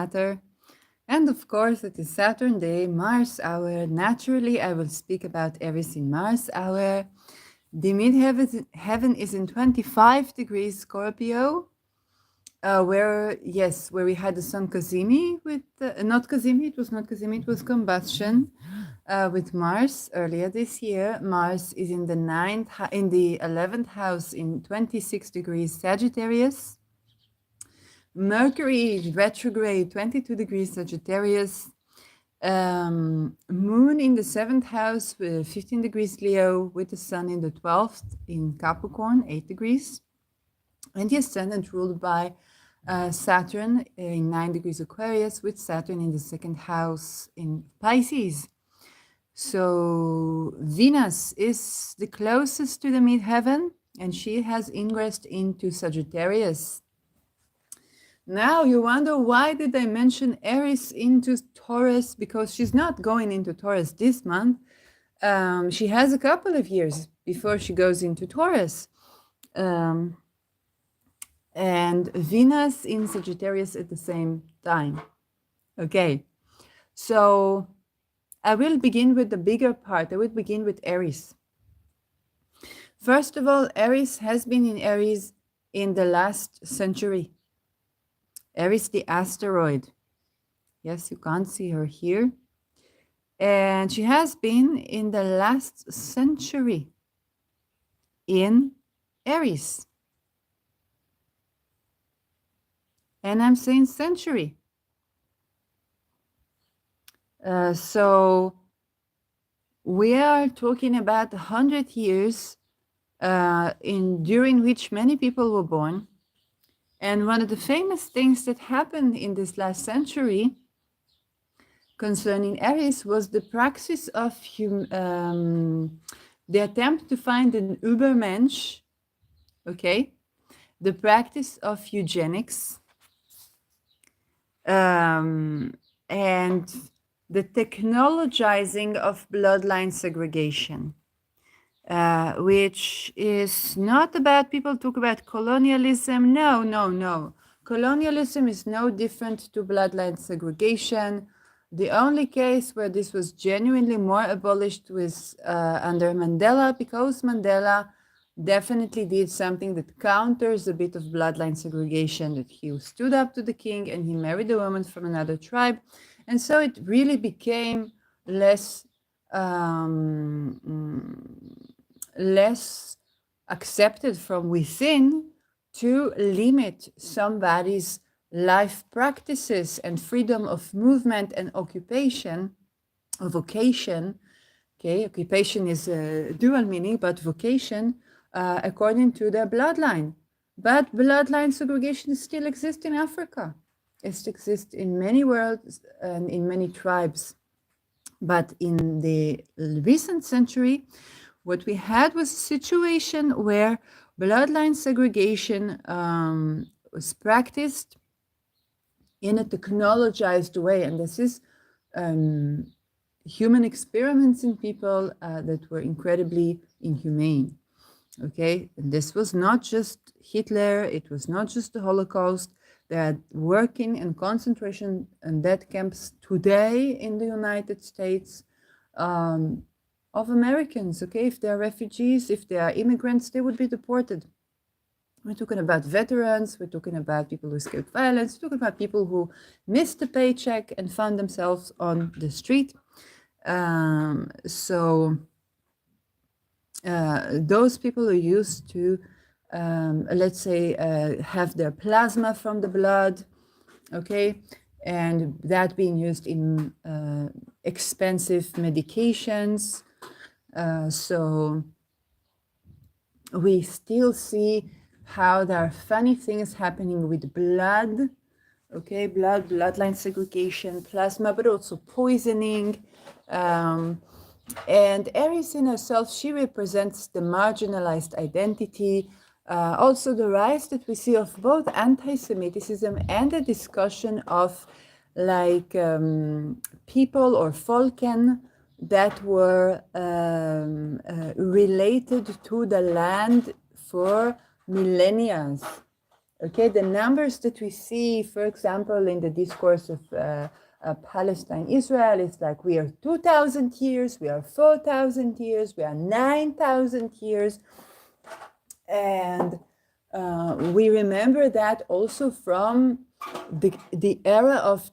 matter. And of course, it is Saturn day, Mars hour. Naturally, I will speak about Eris in Mars hour. The midheaven is in 25 degrees Scorpio, where we had the sun Cazimi with, not Cazimi, it was not Cazimi, it was combustion with Mars earlier this year. Mars is in in the 11th house in 26 degrees Sagittarius. Mercury is retrograde, 22 degrees Sagittarius. Moon in the 7th house, 15 degrees Leo, with the sun in the 12th in Capricorn, 8 degrees. And the ascendant ruled by Saturn in 9 degrees Aquarius, with Saturn in the 2nd house in Pisces. So Venus is the closest to the midheaven, and she has ingressed into Sagittarius. Now you wonder, why did I mention Eris into Taurus? Because she's not going into Taurus this month. She has a couple of years before she goes into Taurus. And Venus in Sagittarius at the same time. Okay, so I will begin with the bigger part. I will begin with Eris. First of all, Eris has been in Eris in the last century. Eris, the asteroid. Yes, you can't see her here. And she has been in the last century in Eris. And I'm saying century. So we are talking about 100 years during which many people were born. And one of the famous things that happened in this last century concerning Eris was the praxis of the attempt to find an Übermensch, okay, the practice of eugenics, and the technologizing of bloodline segregation. Which is not about, people talk about colonialism. No. Colonialism is no different to bloodline segregation. The only case where this was genuinely more abolished was under Mandela, because Mandela definitely did something that counters a bit of bloodline segregation, that he stood up to the king and he married a woman from another tribe. And so it really became less accepted from within to limit somebody's life practices and freedom of movement and occupation, or vocation. Okay, occupation is a dual meaning, but vocation according to their bloodline. But bloodline segregation still exists in Africa. It exists in many worlds and in many tribes. But in the recent century, what we had was a situation where bloodline segregation was practiced in a technologized way. And this is human experiments in people that were incredibly inhumane. Okay, and this was not just Hitler, it was not just the Holocaust. There are working and concentration and death camps today in the United States of Americans. Okay, if they are refugees, if they are immigrants, they would be deported. We're talking about veterans, we're talking about people who escaped violence, we're talking about people who missed a paycheck and found themselves on the street. Those people are used to, let's say, have their plasma from the blood, okay, and that being used in expensive medications. So we still see how there are funny things happening with blood, okay, bloodline segregation, plasma, but also poisoning. And Eris in herself, she represents the marginalized identity, also the rise that we see of both anti-Semitism and the discussion of like people or Volken that were related to the land for millennia. Okay, the numbers that we see, for example, in the discourse of Palestine, Israel, it's like we are 2,000 years, we are 4,000 years, we are 9,000 years. And we remember that also from the era of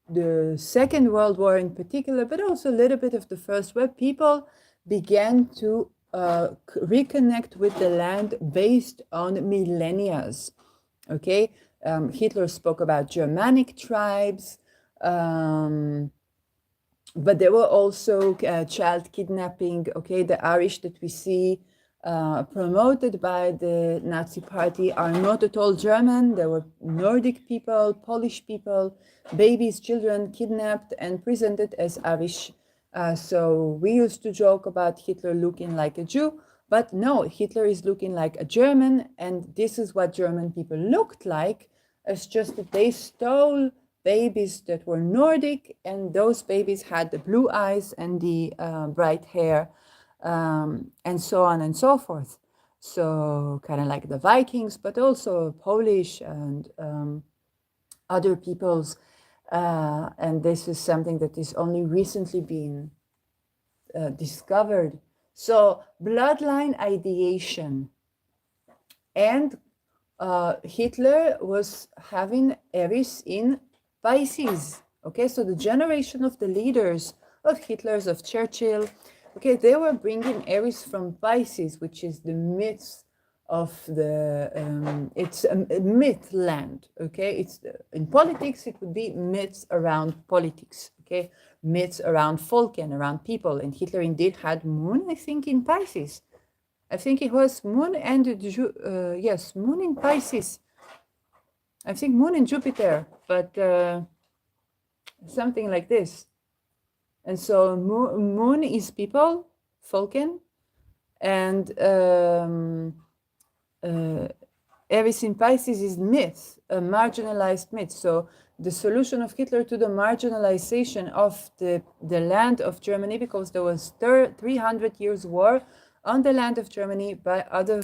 the Second World War in particular, but also a little bit of the First, where people began to reconnect with the land based on millennias. Okay, Hitler spoke about Germanic tribes, but there were also child kidnapping. Okay, the Irish that we see promoted by the Nazi Party are not at all German. There were Nordic people, Polish people, babies, children kidnapped and presented as Irish. So we used to joke about Hitler looking like a Jew, but no, Hitler is looking like a German, and this is what German people looked like. It's just that they stole babies that were Nordic, and those babies had the blue eyes and the bright hair, and so on and so forth. So kind of like the Vikings, but also Polish and other peoples. And this is something that is only recently been discovered. So bloodline ideation. And Hitler was having eris in Pisces. Okay, so the generation of the leaders of Hitler's, of Churchill, okay, they were bringing eris from Pisces, which is the myths of the, it's a myth land, okay? It's in politics, it would be myths around politics, okay? Myths around folk and around people. And Hitler indeed had moon, I think, in Pisces. I think it was moon and, yes, moon in Pisces. I think moon in Jupiter, but something like this. And so moon is people, Falcon, and eris in Pisces is myth, a marginalized myth. So the solution of Hitler to the marginalization of the land of Germany, because there was 300 years war on the land of Germany by other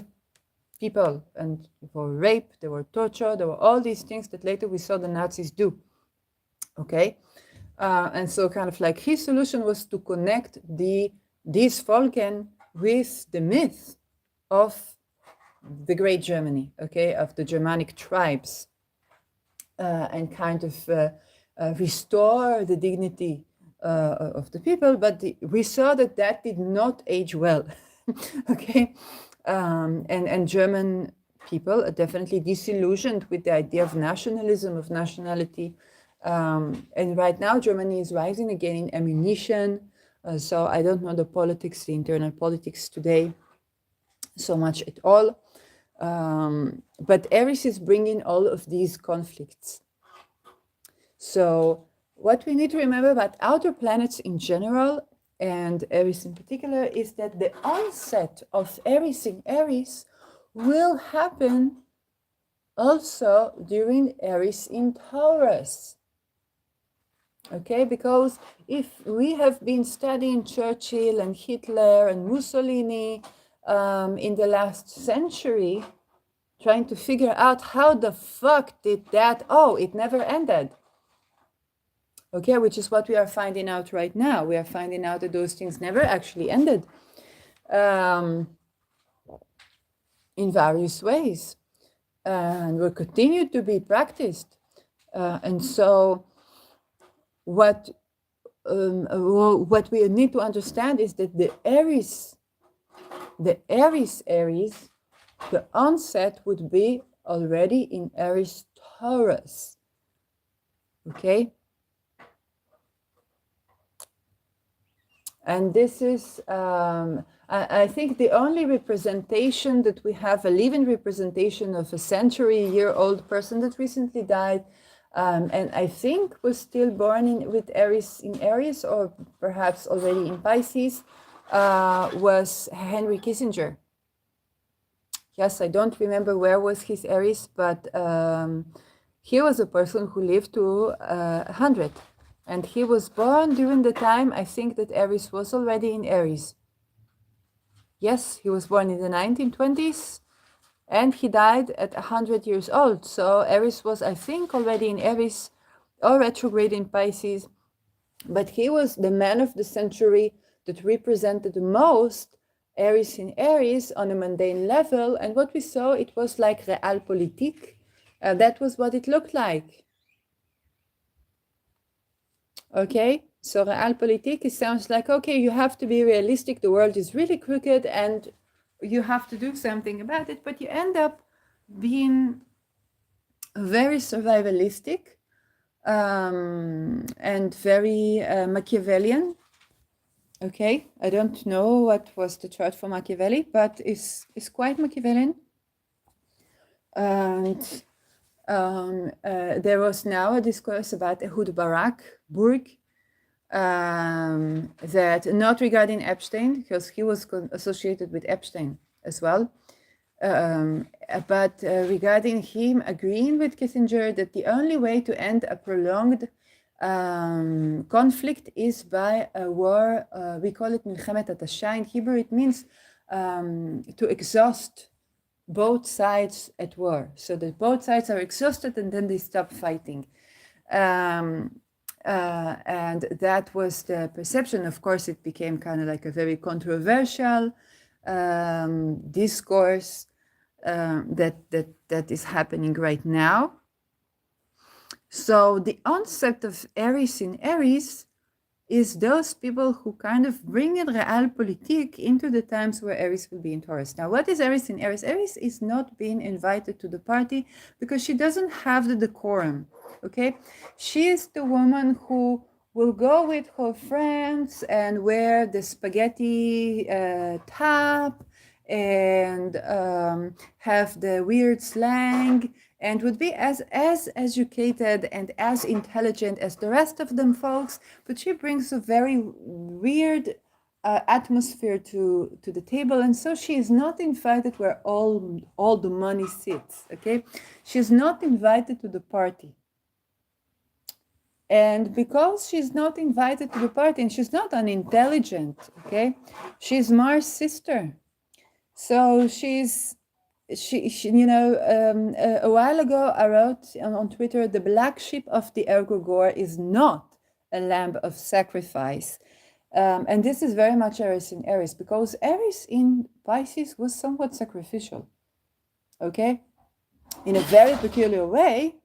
people, and for rape, there were torture, there were all these things that later we saw the Nazis do. Okay, and so kind of like his solution was to connect these Volken with the myth of the Great Germany, okay, of the Germanic tribes, and kind of restore the dignity of the people. But we saw that that did not age well, okay, and German people are definitely disillusioned with the idea of nationalism, of nationality. And right now, Germany is rising again in ammunition. So I don't know the politics, the internal politics today so much at all. But Eris is bringing all of these conflicts. So what we need to remember about outer planets in general, and Eris in particular, is that the onset of Eris in Eris will happen also during Eris in Taurus. Okay, because if we have been studying Churchill and Hitler and Mussolini in the last century, trying to figure out how the fuck did that, oh, it never ended. Okay, which is what we are finding out right now. We are finding out that those things never actually ended in various ways, and will continue to be practiced. And so what we need to understand is that the Eris, the onset would be already in Eris Taurus. Okay? And this is, I think, the only representation that we have, a living representation of a century-year-old person that recently died, and I think was still born with Eris in Aries, or perhaps already in Pisces, was Henry Kissinger. Yes, I don't remember where was his Eris, but he was a person who lived to 100. And he was born during the time, I think, that Eris was already in Aries. Yes, he was born in the 1920s. and he died at 100 years old. So Eris was, I think, already in Eris or retrograde in Pisces, but he was the man of the century that represented the most Eris in Aries on a mundane level. And what we saw, it was like realpolitik. That was what it looked like. Okay, so realpolitik, it sounds like, okay, you have to be realistic. The world is really crooked and you have to do something about it. But you end up being very survivalistic and very Machiavellian. Okay, I don't know what was the chart for Machiavelli, but it's quite Machiavellian. And there was now a discourse about Ehud Barak, Burg, that not regarding Epstein, because he was associated with Epstein as well, but regarding him agreeing with Kissinger that the only way to end a prolonged conflict is by a war. We call it Milchemet Hatasha. In Hebrew, it means to exhaust both sides at war, so that both sides are exhausted and then they stop fighting. And that was the perception. Of course, it became kind of like a very controversial discourse that is happening right now. So the concept of Eris in Aries is those people who kind of bring in realpolitik into the times where Eris will be in Taurus. Now, what is Eris in Aries? Eris is not being invited to the party because she doesn't have the decorum, okay? She is the woman who will go with her friends and wear the spaghetti top and have the weird slang and would be as educated and as intelligent as the rest of them folks, but she brings a very weird atmosphere to the table, and so she is not invited where all the money sits, okay? She is not invited to the party. And because she's not invited to the party, and she's not unintelligent, okay? She's Mars' sister. So she's you know, a while ago I wrote on Twitter, the black sheep of the egregore is not a lamb of sacrifice. And this is very much Eris in Aries, because Eris in Pisces was somewhat sacrificial, okay? In a very peculiar way,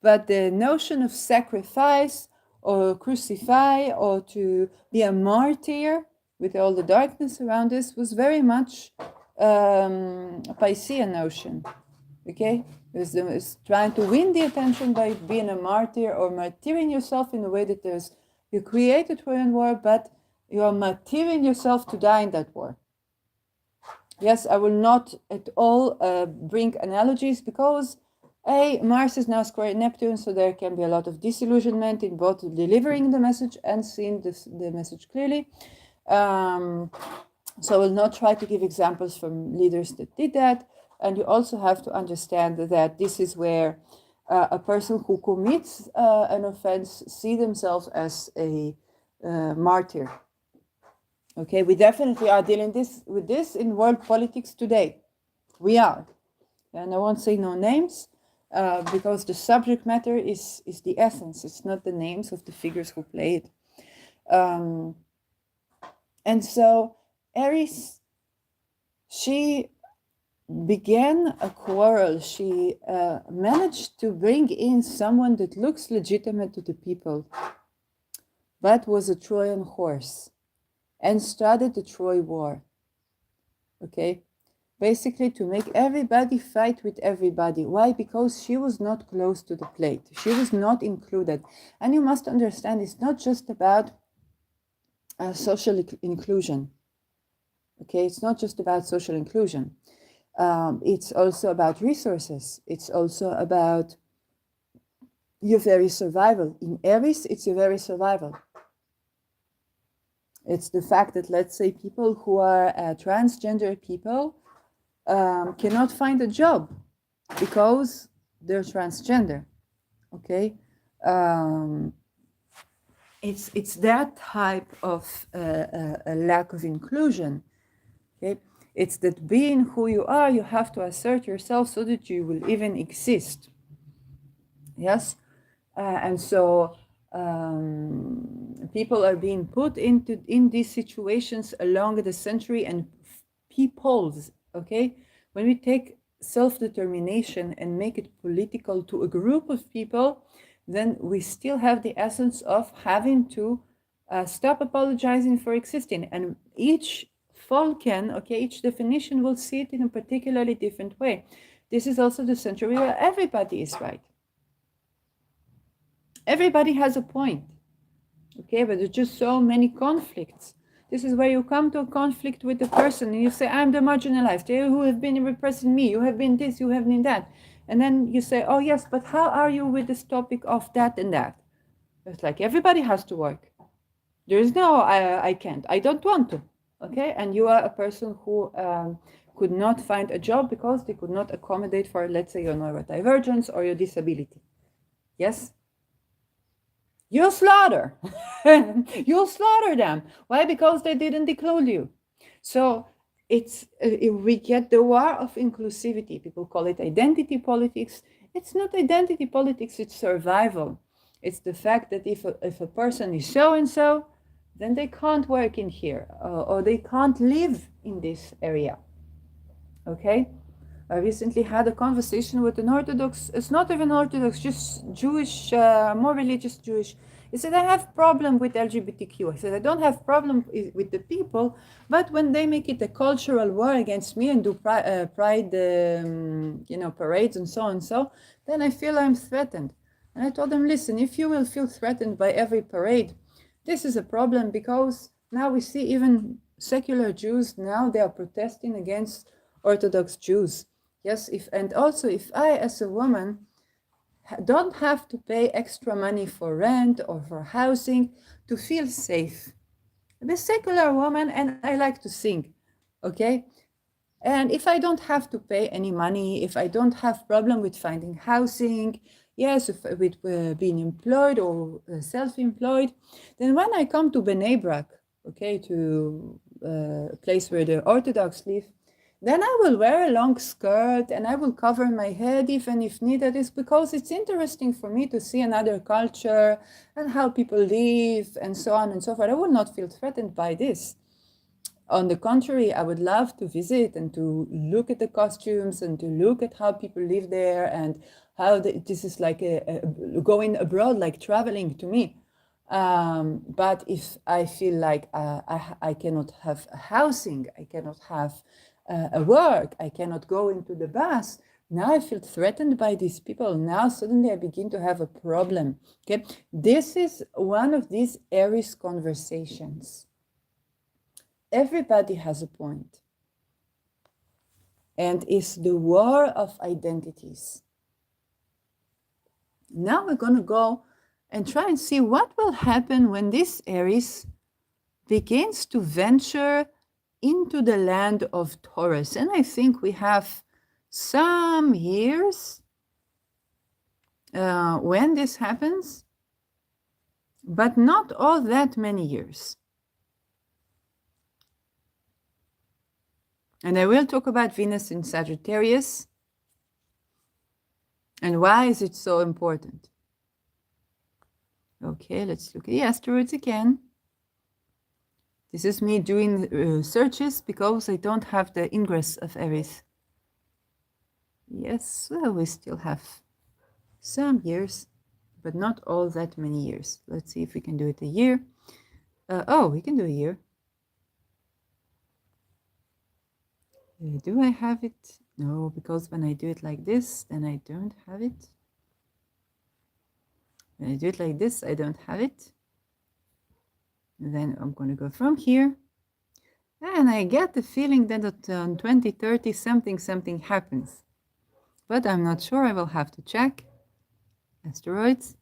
but the notion of sacrifice or crucify or to be a martyr with all the darkness around us was very much Piscean notion, okay? It's trying to win the attention by being a martyr or martyring yourself in a way that you create a Trojan war, but you are martyring yourself to die in that war. Yes, I will not at all bring analogies because Mars is now square Neptune, so there can be a lot of disillusionment in both delivering the message and seeing the message clearly. So I will not try to give examples from leaders that did that. And you also have to understand that this is where a person who commits an offense see themselves as a martyr. Okay, we definitely are dealing with this in world politics today. We are. And I won't say no names because the subject matter is the essence. It's not the names of the figures who play it. And so Eris, she began a quarrel. She managed to bring in someone that looks legitimate to the people, but was a Trojan horse and started the Troy War. Okay, basically to make everybody fight with everybody. Why? Because she was not close to the plate. She was not included. And you must understand, it's not just about social inclusion. Okay, it's not just about social inclusion. It's also about resources. It's also about your very survival. In Aries, it's your very survival. It's the fact that, let's say, people who are transgender people cannot find a job because they're transgender. Okay, it's that type of a lack of inclusion. Okay, It's that being who you are, you have to assert yourself so that you will even exist. Yes? And so people are being put in these situations along the century, and peoples, okay? When we take self-determination and make it political to a group of people, then we still have the essence of having to stop apologizing for existing. And each Falcon, okay, each definition will see it in a particularly different way. This is also the century where everybody is right. Everybody has a point, okay, but there's just so many conflicts. This is where you come to a conflict with the person and you say, I'm the marginalized, you have been repressing me, you have been this, you have been that. And then you say, oh yes, but how are you with this topic of that and that? It's like everybody has to work. There is no, I can't, I don't want to, okay? And you are a person who could not find a job because they could not accommodate for, let's say, your neurodivergence or your disability. Yes? You'll slaughter. You'll slaughter them. Why? Because they didn't include you. So it's we get the war of inclusivity. People call it identity politics. It's not identity politics, it's survival. It's the fact that if a person is so and so, then they can't work in here or they can't live in this area. Okay? I recently had a conversation with an Orthodox, it's not even Orthodox, just Jewish, more religious Jewish. He said, I have problem with LGBTQ. I said, I don't have problem with the people, but when they make it a cultural war against me and do pride, parades and so, then I feel I'm threatened. And I told them, listen, if you will feel threatened by every parade, this is a problem because now we see even secular Jews, now they are protesting against Orthodox Jews. Yes, if I as a woman don't have to pay extra money for rent or for housing to feel safe. I'm a secular woman and I like to sing, okay? And if I don't have to pay any money, if I don't have problem with finding housing, yes, with being employed or self-employed, then when I come to Bnei Brak, okay, to a place where the Orthodox live, then I will wear a long skirt and I will cover my head even if needed. It's because it's interesting for me to see another culture and how people live and so on and so forth. I will not feel threatened by this. On the contrary, I would love to visit and to look at the costumes and to look at how people live there and how this is like going abroad, like traveling to me. But if I feel like I cannot have housing, I cannot have a work, I cannot go into the bus, now I feel threatened by these people. Now suddenly I begin to have a problem. Okay, this is one of these eris conversations. Everybody has a point. And it's the war of identities. Now we're going to go and try and see what will happen when this eris begins to venture into the land of Taurus. And I think we have some years when this happens, but not all that many years. And I will talk about Venus in Sagittarius and why is it so important. Okay, let's look at the asteroids again. This is me doing searches because I don't have the ingress of Eris. Yes, well, we still have some years, but not all that many years. Let's see if we can do it a year. Oh, we can do a year. Do I have it? No, because when I do it like this, then I don't have it. When I do it like this, I don't have it. And then I'm going to go from here. And I get the feeling that on 2030 something happens. But I'm not sure, I will have to check. Asteroids.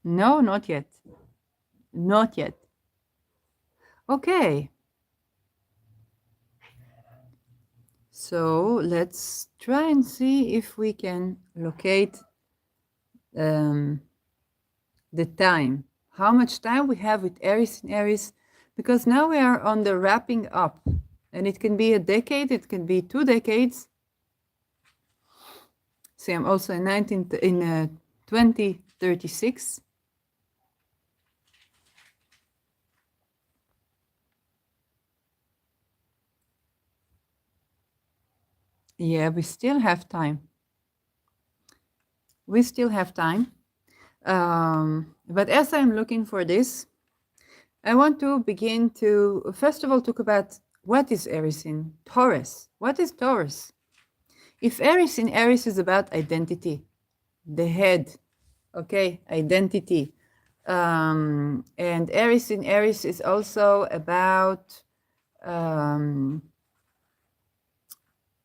No, not yet. Not yet. Okay. So let's try and see if we can locate the time. how much time we have with eris in eris, because now we are on the wrapping up, and it can be a decade, it can be 2 decades. See, I'm also in 2036. Yeah, we still have time. We still have time. But as I'm looking for this, I want to begin to, first of all, talk about what is eris in Taurus. What is Taurus? If eris in eris is about identity, the head, okay, identity. And eris in eris is also about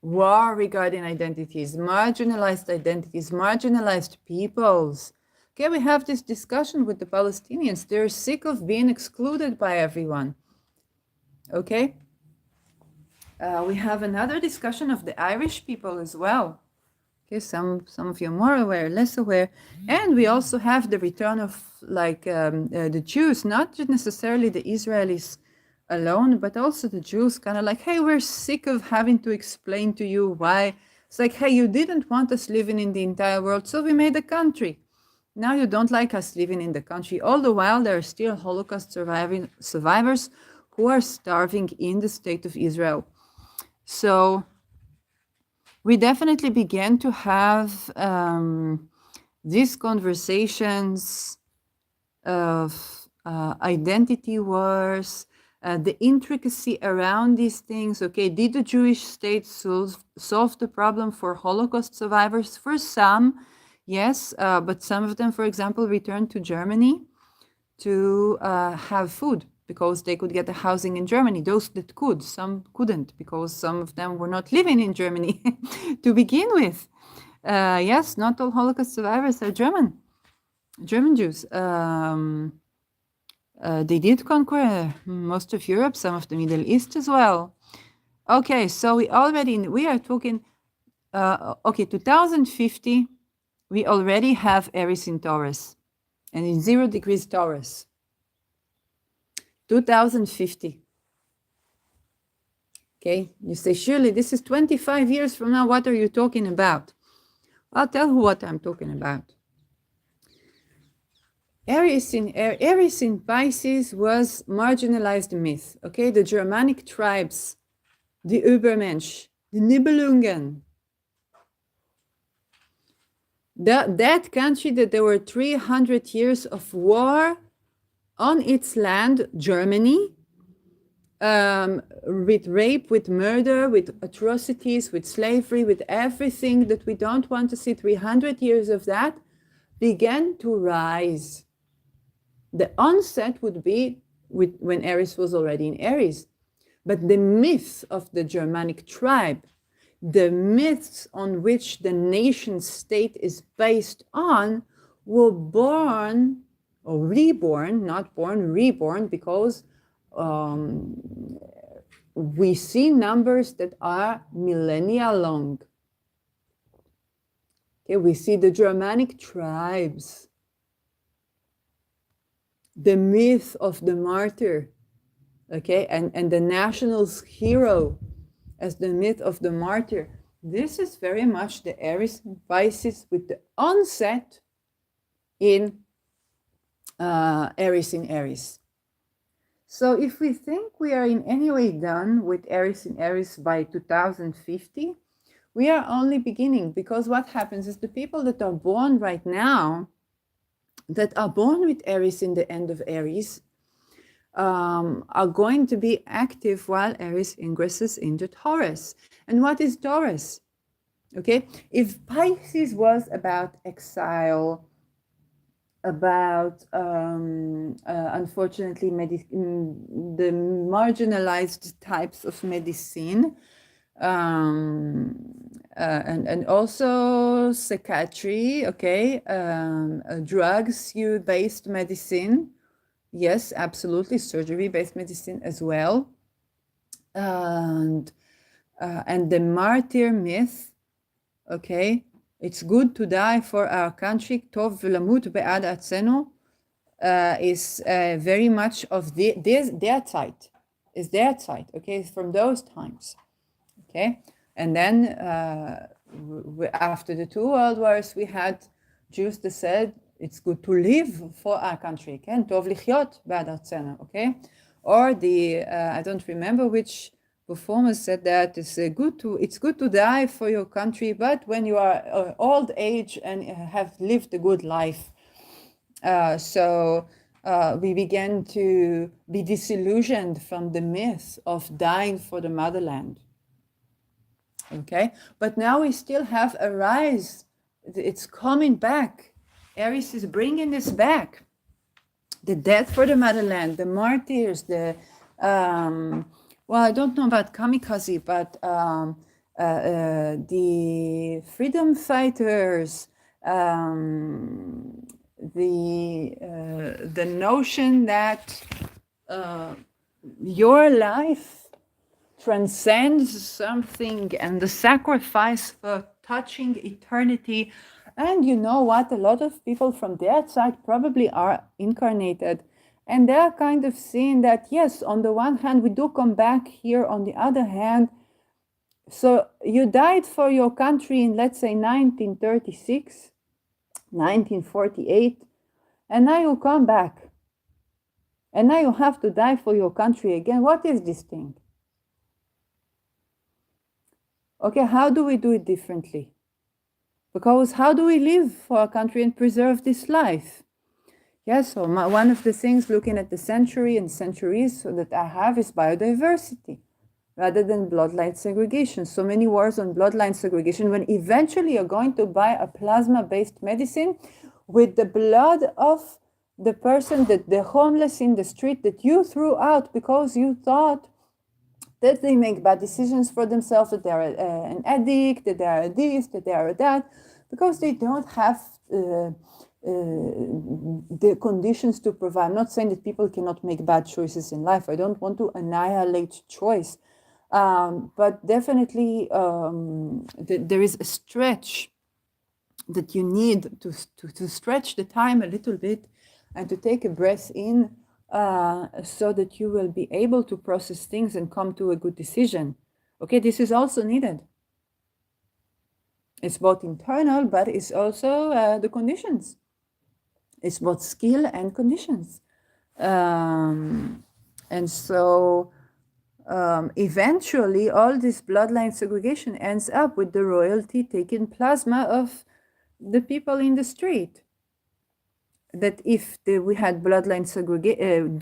war regarding identities, marginalized peoples. Okay, we have this discussion with the Palestinians. They're sick of being excluded by everyone. Okay. We have another discussion of the Irish people as well. Okay, some of you are more aware, less aware. And we also have the return of the Jews, not necessarily the Israelis alone, but also the Jews, kind of like, hey, we're sick of having to explain to you why. It's like, hey, you didn't want us living in the entire world, so we made a country. Now you don't like us living in the country. All the while, there are still Holocaust survivors who are starving in the state of Israel. So we definitely began to have these conversations of identity wars, the intricacy around these things. Okay, did the Jewish state solve the problem for Holocaust survivors? For some, yes, but some of them, for example, returned to Germany to have food because they could get a housing in Germany. Those that could, some couldn't, because some of them were not living in Germany to begin with. Yes, not all Holocaust survivors are German Jews. They did conquer most of Europe, some of the Middle East as well. Okay, so we are talking, 2050, we already have eris in Taurus and in 0 degrees Taurus. 2050. Okay, you say, surely this is 25 years from now. What are you talking about? I'll tell you what I'm talking about. Eris in Pisces was marginalized myth. Okay, the Germanic tribes, the Übermensch, the Nibelungen. That country that there were 300 years of war on its land, Germany, with rape, with murder, with atrocities, with slavery, with everything that we don't want to see, 300 years of that, began to rise. The onset would be when Eris was already in Aries. But the myth of the Germanic tribe, the myths on which the nation state is based on, were born or reborn, not born, reborn, because we see numbers that are millennia long. Okay, we see the Germanic tribes, the myth of the martyr, okay, and the national hero as the myth of the martyr. This is very much the Aries and Pisces with the onset in Aries in Aries. So if we think we are in any way done with Aries in Aries by 2050, we are only beginning, because what happens is the people that are born right now, that are born with Aries in the end of Aries, are going to be active while Aries ingresses into Taurus. And what is Taurus? Okay, if Pisces was about exile, about unfortunately the marginalized types of medicine, and also psychiatry, okay, drugs-based medicine, yes, absolutely, surgery-based medicine as well, and the martyr myth, okay, it's good to die for our country, tov v'lamut be'ad atzenu, is very much of their side, is their side, okay, from those times, okay. And then after the 2 world wars, we had Jews that said it's good to live for our country, okay, טוב לחיות בעד ארצנו, okay. Or the I don't remember which performer said that it's good to die for your country, but when you are old age and have lived a good life. So we began to be disillusioned from the myth of dying for the motherland. Okay, but now we still have a rise. It's coming back. Eris is bringing this back. The death for the motherland, the martyrs, the well, I don't know about kamikaze, but the freedom fighters, the notion that your life transcends something, and the sacrifice for touching eternity. And you know what? A lot of people from their side probably are incarnated, and they're kind of seeing that, yes, on the one hand, we do come back here. On the other hand, so you died for your country in, let's say, 1936, 1948, and now you come back. And now you have to die for your country again. What is this thing? Okay, how do we do it differently? Because how do we live for our country and preserve this life? Yes, so one of the things looking at the century and centuries that I have is biodiversity rather than bloodline segregation. So many wars on bloodline segregation, when eventually you're going to buy a plasma-based medicine with the blood of the person, that the homeless in the street that you threw out because you thought that they make bad decisions for themselves, that they're an addict, that they are this, that they are that, because they don't have the conditions to provide. I'm not saying that people cannot make bad choices in life. I don't want to annihilate choice. But definitely there is a stretch that you need to stretch the time a little bit and to take a breath in, so that you will be able to process things and come to a good decision. Okay, this is also needed. It's both internal, but it's also the conditions. It's both skill and conditions. And so eventually all this bloodline segregation ends up with the royalty taking plasma of the people in the street. That if we had bloodline segregation,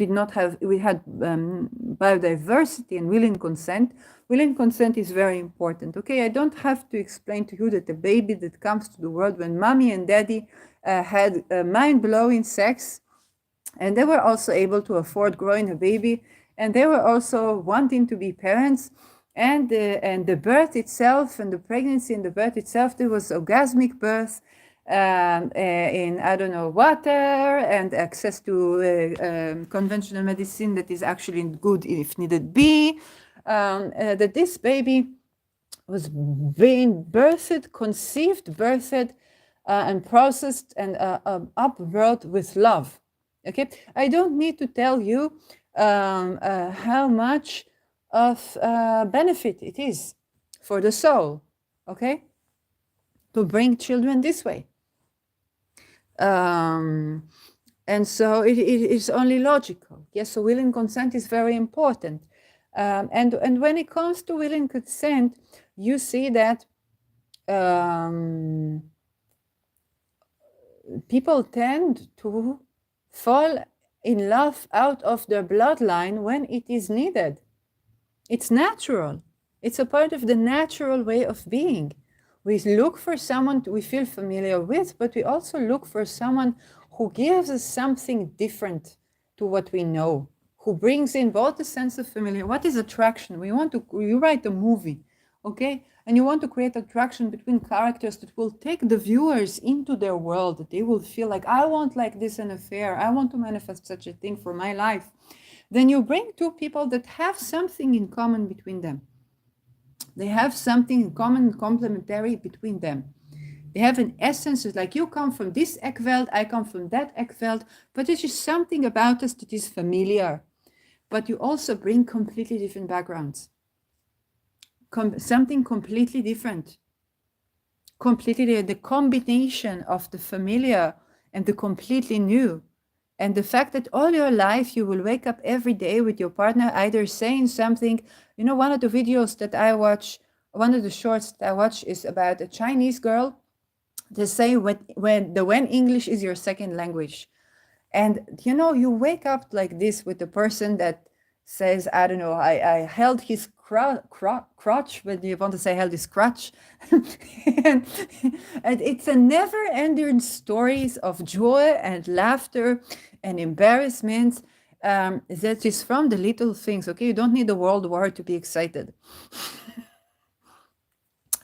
we had biodiversity and willing consent. Willing consent is very important. Okay, I don't have to explain to you that the baby that comes to the world when mommy and daddy had mind-blowing sex, and they were also able to afford growing a baby, and they were also wanting to be parents, and the birth itself and the pregnancy and the birth itself, there was orgasmic birth, in, I don't know, water and access to conventional medicine that is actually good if needed be, that this baby was being birthed, conceived, birthed, and processed and upbrought with love. Okay, I don't need to tell you how much of benefit it is for the soul, okay, to bring children this way. And so it is only logical. Yes, so willing consent is very important. And when it comes to willing consent, you see that people tend to fall in love out of their bloodline when it is needed. It's natural. It's a part of the natural way of being. We look for someone we feel familiar with, but we also look for someone who gives us something different to what we know, who brings in both the sense of familiar. What is attraction? You write a movie, okay? And you want to create attraction between characters that will take the viewers into their world, that they will feel like, I want like this an affair. I want to manifest such a thing for my life. Then you bring two people that have something in common between them. They have something in common, complementary between them. They have an essence. It's like you come from this Eggveld, I come from that Eggveld, but there's just something about us that is familiar. But you also bring completely different backgrounds. Something completely different. Completely the combination of the familiar and the completely new. And the fact that all your life you will wake up every day with your partner either saying something. You know, one of the videos that I watch, one of the shorts that I watch is about a Chinese girl. They say when English is your second language. And you know, you wake up like this with the person that says, I don't know, I held his crotch, but you want to say held his crotch. and, and it's a never-ending stories of joy and laughter and embarrassment. That is from the little things. Okay, you don't need a world war to be excited.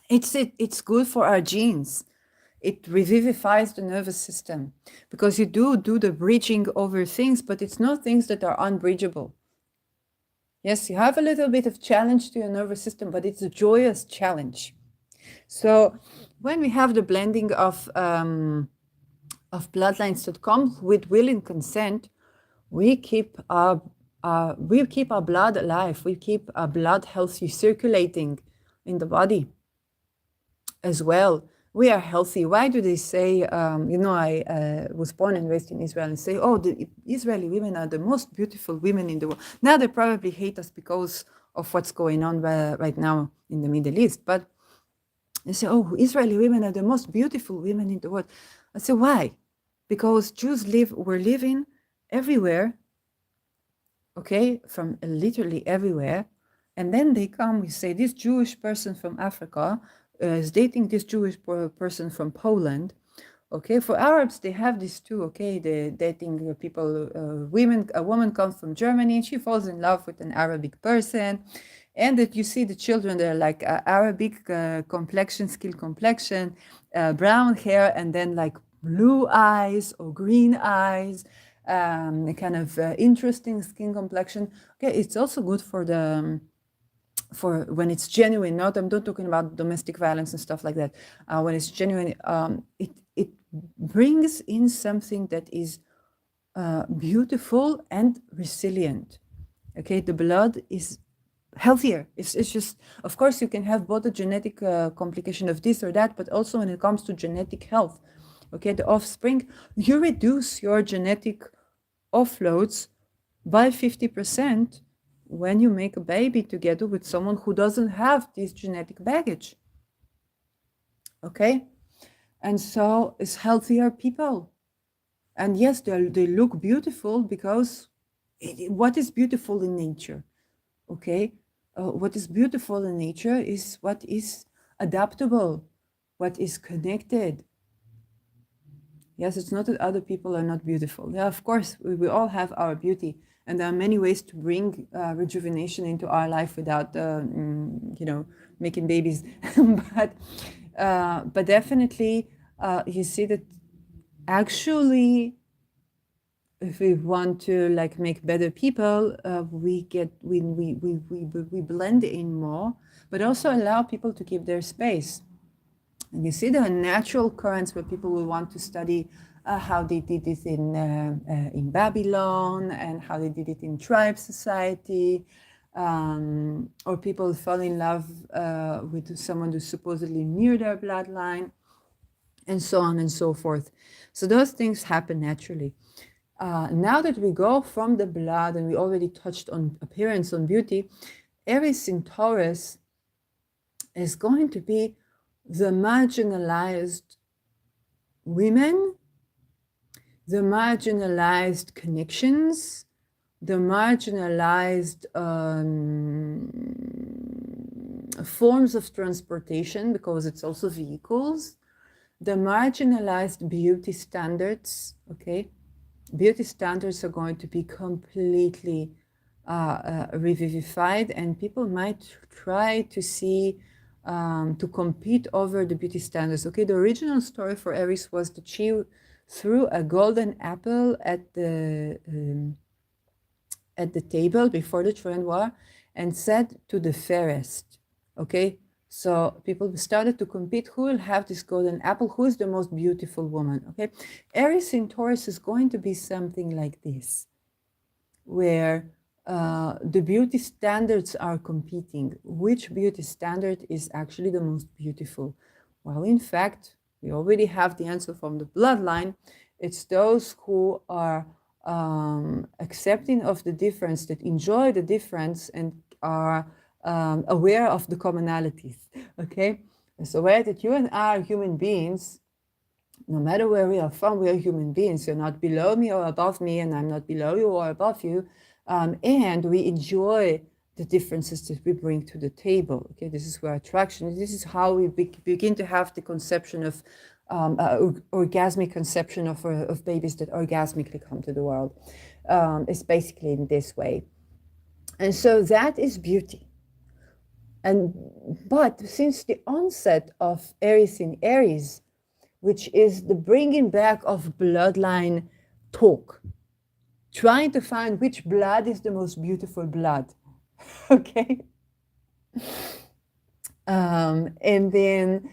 It's good for our genes. It revivifies the nervous system because you do the bridging over things, but it's not things that are unbridgeable. Yes, you have a little bit of challenge to your nervous system, but it's a joyous challenge. So when we have the blending of bloodlines that comes with will and consent, we keep our blood alive. We keep our blood healthy, circulating in the body as well. We are healthy. Why do they say, I was born and raised in Israel and say, oh, the Israeli women are the most beautiful women in the world. Now they probably hate us because of what's going on right now in the Middle East. But they say, oh, Israeli women are the most beautiful women in the world. I say, why? Because Jews were living everywhere, okay, from literally everywhere. And then they come, we say, this Jewish person from Africa is dating this Jewish person from Poland. Okay, for Arabs, they have this too. Okay, they're dating people, a woman comes from Germany and she falls in love with an Arabic person. And that you see the children, they're like Arabic complexion, skin complexion, brown hair, and then like blue eyes or green eyes, kind of interesting skin complexion. Okay, it's also good for the for when it's genuine. I'm not talking about domestic violence and stuff like that. When it's genuine, it brings in something that is beautiful and resilient. Okay, the blood is healthier. It's just, of course, you can have both a genetic complication of this or that, but also when it comes to genetic health, okay, the offspring, you reduce your genetic offloads by 50% when you make a baby together with someone who doesn't have this genetic baggage. Okay? And so it's healthier people. And yes, they look beautiful because what is beautiful in nature? Okay? What is beautiful in nature is what is adaptable, what is connected. Yes, it's not that other people are not beautiful. Yeah, of course, we all have our beauty. And there are many ways to bring rejuvenation into our life without, making babies. but definitely, you see that actually, if we want to like make better people, we blend in more, but also allow people to keep their space. And you see there are natural currents where people will want to study how they did it in Babylon and how they did it in tribe society, or people fall in love with someone who's supposedly near their bloodline, and so on and so forth. So those things happen naturally. Now that we go from the blood, and we already touched on appearance, on beauty, Eris in Taurus is going to be the marginalized women, the marginalized connections, the marginalized forms of transportation, because it's also vehicles, the marginalized beauty standards, okay? Beauty standards are going to be completely revivified, and people might try to see to compete over the beauty standards. Okay, the original story for Eris was that she threw a golden apple at the table before the Trojan War and said to the fairest, okay, So people started to compete. Who will have this golden apple? Who is the most beautiful woman? Okay. Eris in Taurus is going to be something like this, where the beauty standards are competing. Which beauty standard is actually the most beautiful? Well, in fact, we already have the answer from the bloodline. It's those who are accepting of the difference, that enjoy the difference, and are aware of the commonalities. Okay, so aware that you and I are human beings. No matter where we are from, we are human beings. You're not below me or above me, and I'm not below you or above you. And we enjoy the differences that we bring to the table. Okay, this is where attraction. This is how we begin to have the conception of orgasmic conception of babies that orgasmically come to the world. It's basically in this way, and so that is beauty. But since the onset of Eris in Aries, which is the bringing back of bloodline talk, trying to find which blood is the most beautiful blood, okay? And then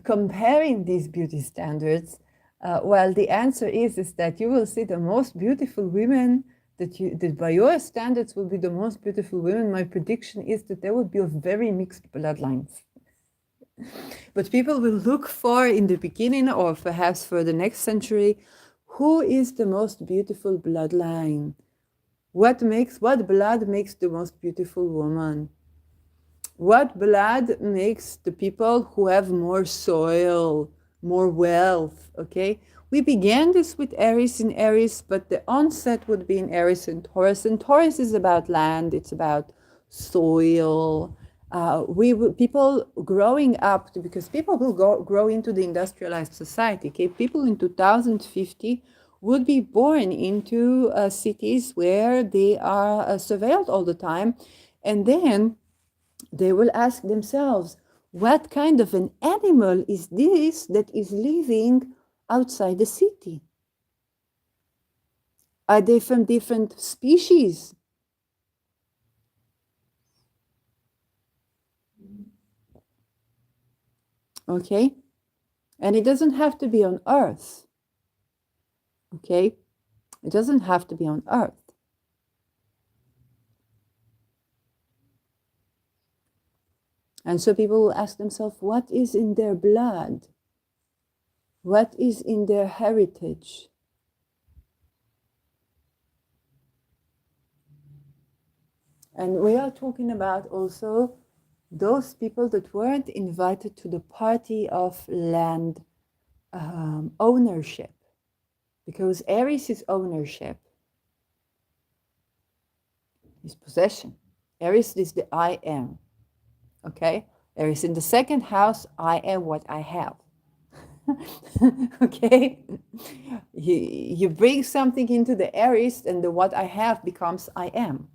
comparing these beauty standards, well, the answer is that you will see the most beautiful women that by your standards will be the most beautiful women. My prediction is that there will be of very mixed bloodlines. But people will look for in the beginning, or perhaps for the next century, who is the most beautiful bloodline? What blood makes the most beautiful woman? What blood makes the people who have more soil, more wealth? Okay, we began this with Eris in Aries, but the onset would be in Eris and Taurus. And Taurus is about land, it's about soil. People growing up, because people will grow into the industrialized society. Okay, people in 2050 would be born into cities where they are surveilled all the time, and then they will ask themselves, what kind of an animal is this that is living outside the city? Are they from different species? Okay, and it doesn't have to be on Earth. Okay, it doesn't have to be on Earth. And so people will ask themselves, what is in their blood? What is in their heritage? And we are talking about also those people that weren't invited to the party of land ownership. Because Aries is ownership, is possession. Aries is the I am. Okay? Aries in the second house, I am what I have. Okay? You bring something into the Aries, and the what I have becomes I am.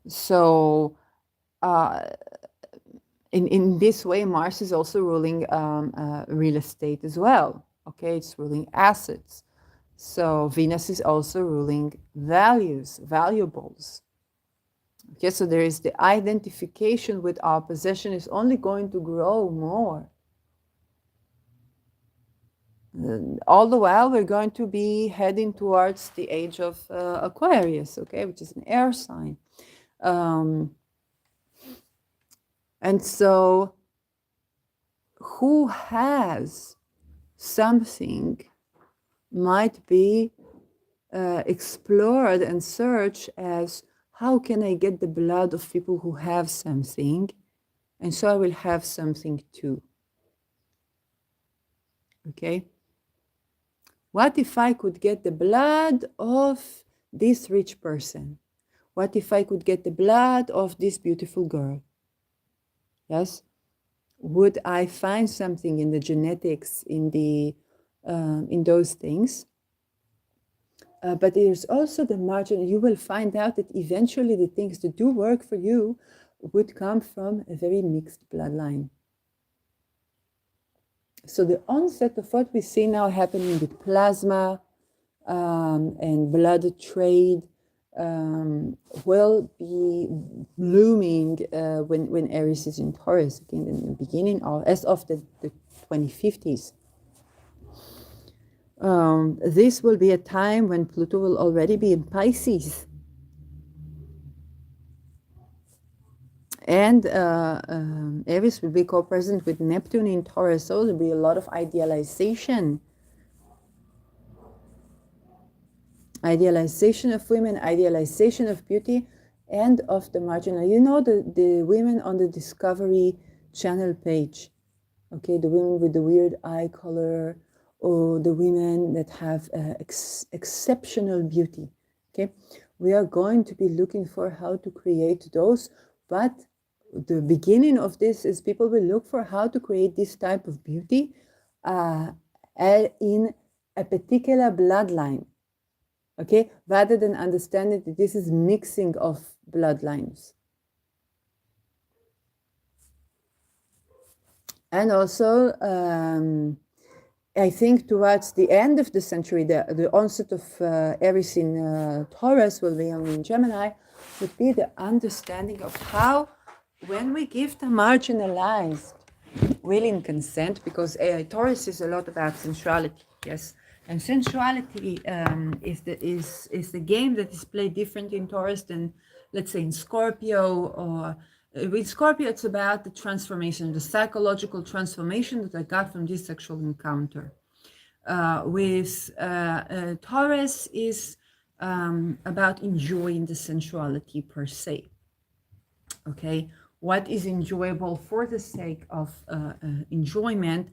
So in this way, Mars is also ruling real estate as well. Okay, it's ruling assets. So Venus is also ruling values, valuables. Okay, so there is the identification with our possession is only going to grow more. All the while, we're going to be heading towards the age of Aquarius, okay, which is an air sign. And so, who has something might be explored and searched as, how can I get the blood of people who have something? And so I will have something too. Okay? What if I could get the blood of this rich person? What if I could get the blood of this beautiful girl? Yes? Would I find something in the genetics, in those things? But there's also the margin. You will find out that eventually the things that do work for you would come from a very mixed bloodline. So the onset of what we see now happening with plasma and blood trade will be blooming when Eris is in Taurus, again in the beginning of, as of the 2050s. This will be a time when Pluto will already be in Pisces. And Eris will be co-present with Neptune in Taurus, so there'll be a lot of idealization of women, idealization of beauty, and of the marginal. You know, the women on the Discovery Channel page, okay, the women with the weird eye color, or the women that have exceptional beauty, okay? We are going to be looking for how to create those, but the beginning of this is people will look for how to create this type of beauty in a particular bloodline, okay, rather than understanding that this is mixing of bloodlines. And also, I think towards the end of the century, the onset of Eris in Taurus will be in Gemini, would be the understanding of how, when we give the marginalized willing consent, because Taurus is a lot about sensuality, yes, and sensuality is the game that is played different in Taurus than, let's say, in Scorpio. Or with Scorpio, it's about the transformation, the psychological transformation that I got from this sexual encounter. With Taurus is about enjoying the sensuality per se. Okay, what is enjoyable for the sake of enjoyment,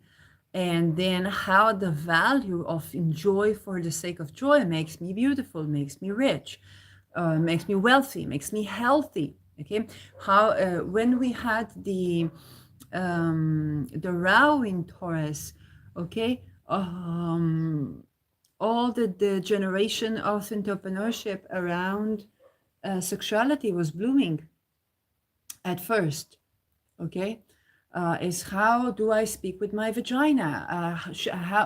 and then how the value of enjoy for the sake of joy makes me beautiful, makes me rich, makes me wealthy, makes me healthy. Okay, how when we had the Rao in Taurus, okay, all the generation of entrepreneurship around sexuality was blooming at first, okay, is how do I speak with my vagina?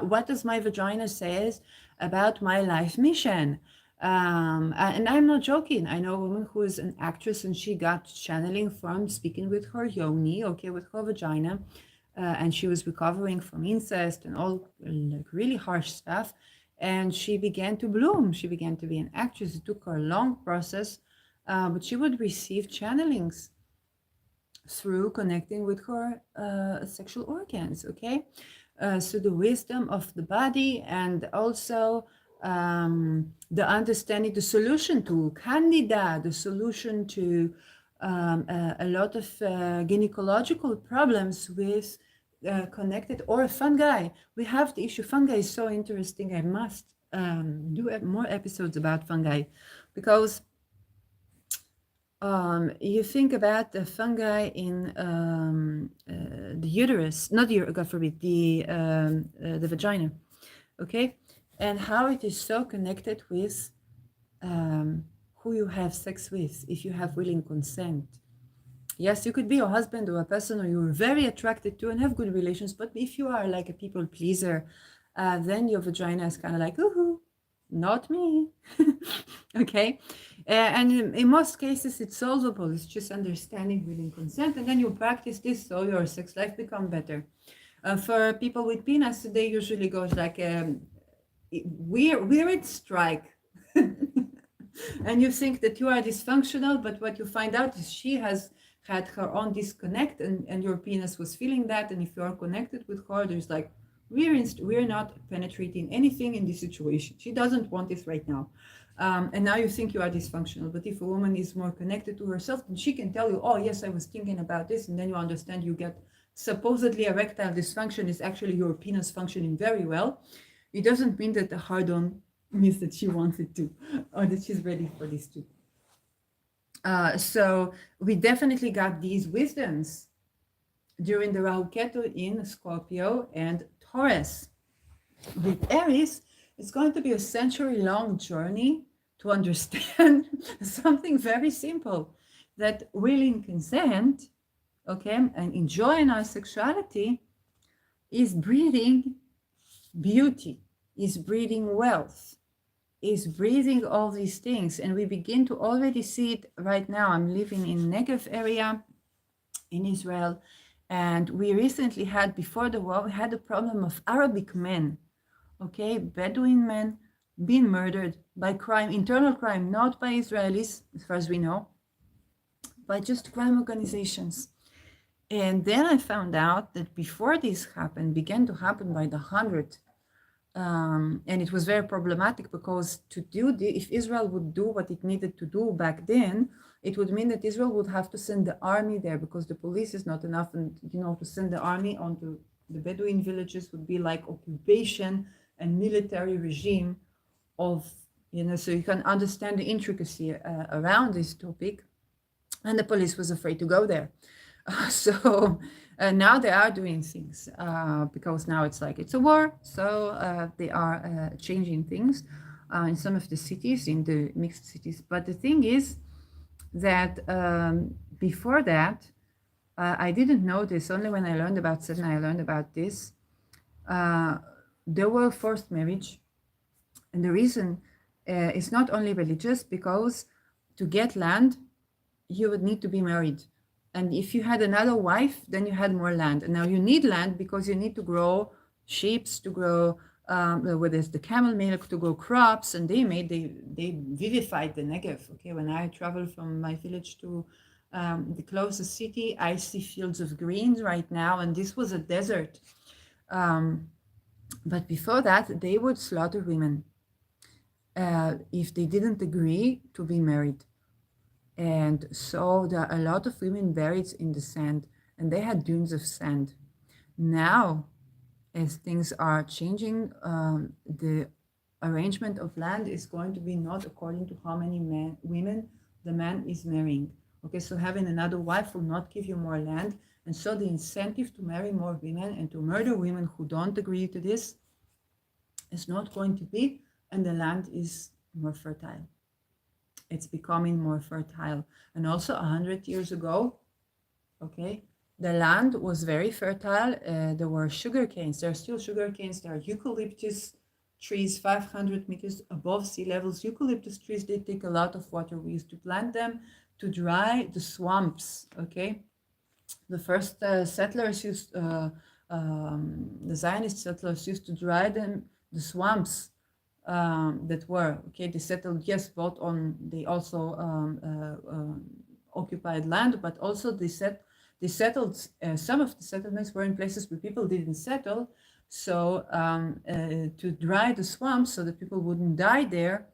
What does my vagina says about my life mission? And I'm not joking. I know a woman who is an actress, and she got channeling from speaking with her yoni, okay, with her vagina, and she was recovering from incest and all like really harsh stuff, and she began to bloom. She began to be an actress. It took her a long process, but she would receive channelings through connecting with her sexual organs, okay? So the wisdom of the body, and also the understanding, the solution to candida, the solution to a lot of gynecological problems with connected, or fungi. We have the issue, fungi is so interesting. I must do more episodes about fungi, because you think about the fungi in the uterus, not the, God forbid, the vagina, okay, and how it is so connected with who you have sex with, if you have willing consent. Yes, you could be a husband or a person or you're very attracted to and have good relations, but if you are like a people pleaser, then your vagina is kind of like, ooh, not me. Okay, and in most cases it's solvable. It's just understanding willing consent, and then you practice this so your sex life become better. For people with penis, they usually goes like weird strike. And you think that you are dysfunctional, but what you find out is she has had her own disconnect, and your penis was feeling that, and if you are connected with her, there's like, we're not penetrating anything in this situation. She doesn't want this right now. And now you think you are dysfunctional. But if a woman is more connected to herself, then she can tell you, oh yes, I was thinking about this, and then you understand you get supposedly erectile dysfunction is actually your penis functioning very well. It doesn't mean that the hard-on means that she wants it to, or that she's ready for this too. So we definitely got these wisdoms during the Rahu Ketu in Scorpio and Taurus. With Eris, it's going to be a century-long journey to understand something very simple, that willing consent, okay, and enjoying our sexuality is breeding beauty, is breeding wealth, is breathing all these things, and we begin to already see it right now. I'm living in Negev area in Israel, and we recently had, before the war, we had a problem of Arabic men, okay, Bedouin men being murdered by crime, internal crime, not by Israelis, as far as we know, by just crime organizations. And then I found out that before this happened, began to happen by the hundred, and it was very problematic because to do if Israel would do what it needed to do back then, it would mean that Israel would have to send the army there because the police is not enough, and to send the army onto the Bedouin villages would be like occupation and military regime of, so you can understand the intricacy around this topic, and the police was afraid to go there. So now they are doing things because now it's like it's a war, so they are changing things in some of the cities, in the mixed cities. But the thing is that before that, I didn't know this. Only when I learned about Sedna, I learned about this. There were forced marriage, and the reason is not only religious, because to get land, you would need to be married. And if you had another wife, then you had more land. And now you need land because you need to grow sheep, to grow, whether it's the camel milk, to grow crops. And they vivified the Negev. Okay, when I travel from my village to the closest city, I see fields of greens right now. And this was a desert. But before that, they would slaughter women if they didn't agree to be married. And so there are a lot of women buried in the sand, and they had dunes of sand. Now, as things are changing, the arrangement of land is going to be not according to how many women the man is marrying. Okay, so having another wife will not give you more land. And so the incentive to marry more women and to murder women who don't agree to this is not going to be, and the land is more fertile. It's becoming more fertile. And also 100 years ago, okay, the land was very fertile. There were sugar canes. There are still sugar canes. There are eucalyptus trees 500 meters above sea levels. Eucalyptus trees, they take a lot of water. We used to plant them to dry the swamps, okay? The first settlers used, the Zionist settlers used to dry the swamps that were, okay, they settled, yes, both on, they also occupied land, but also they settled, some of the settlements were in places where people didn't settle. So to dry the swamps so that people wouldn't die there,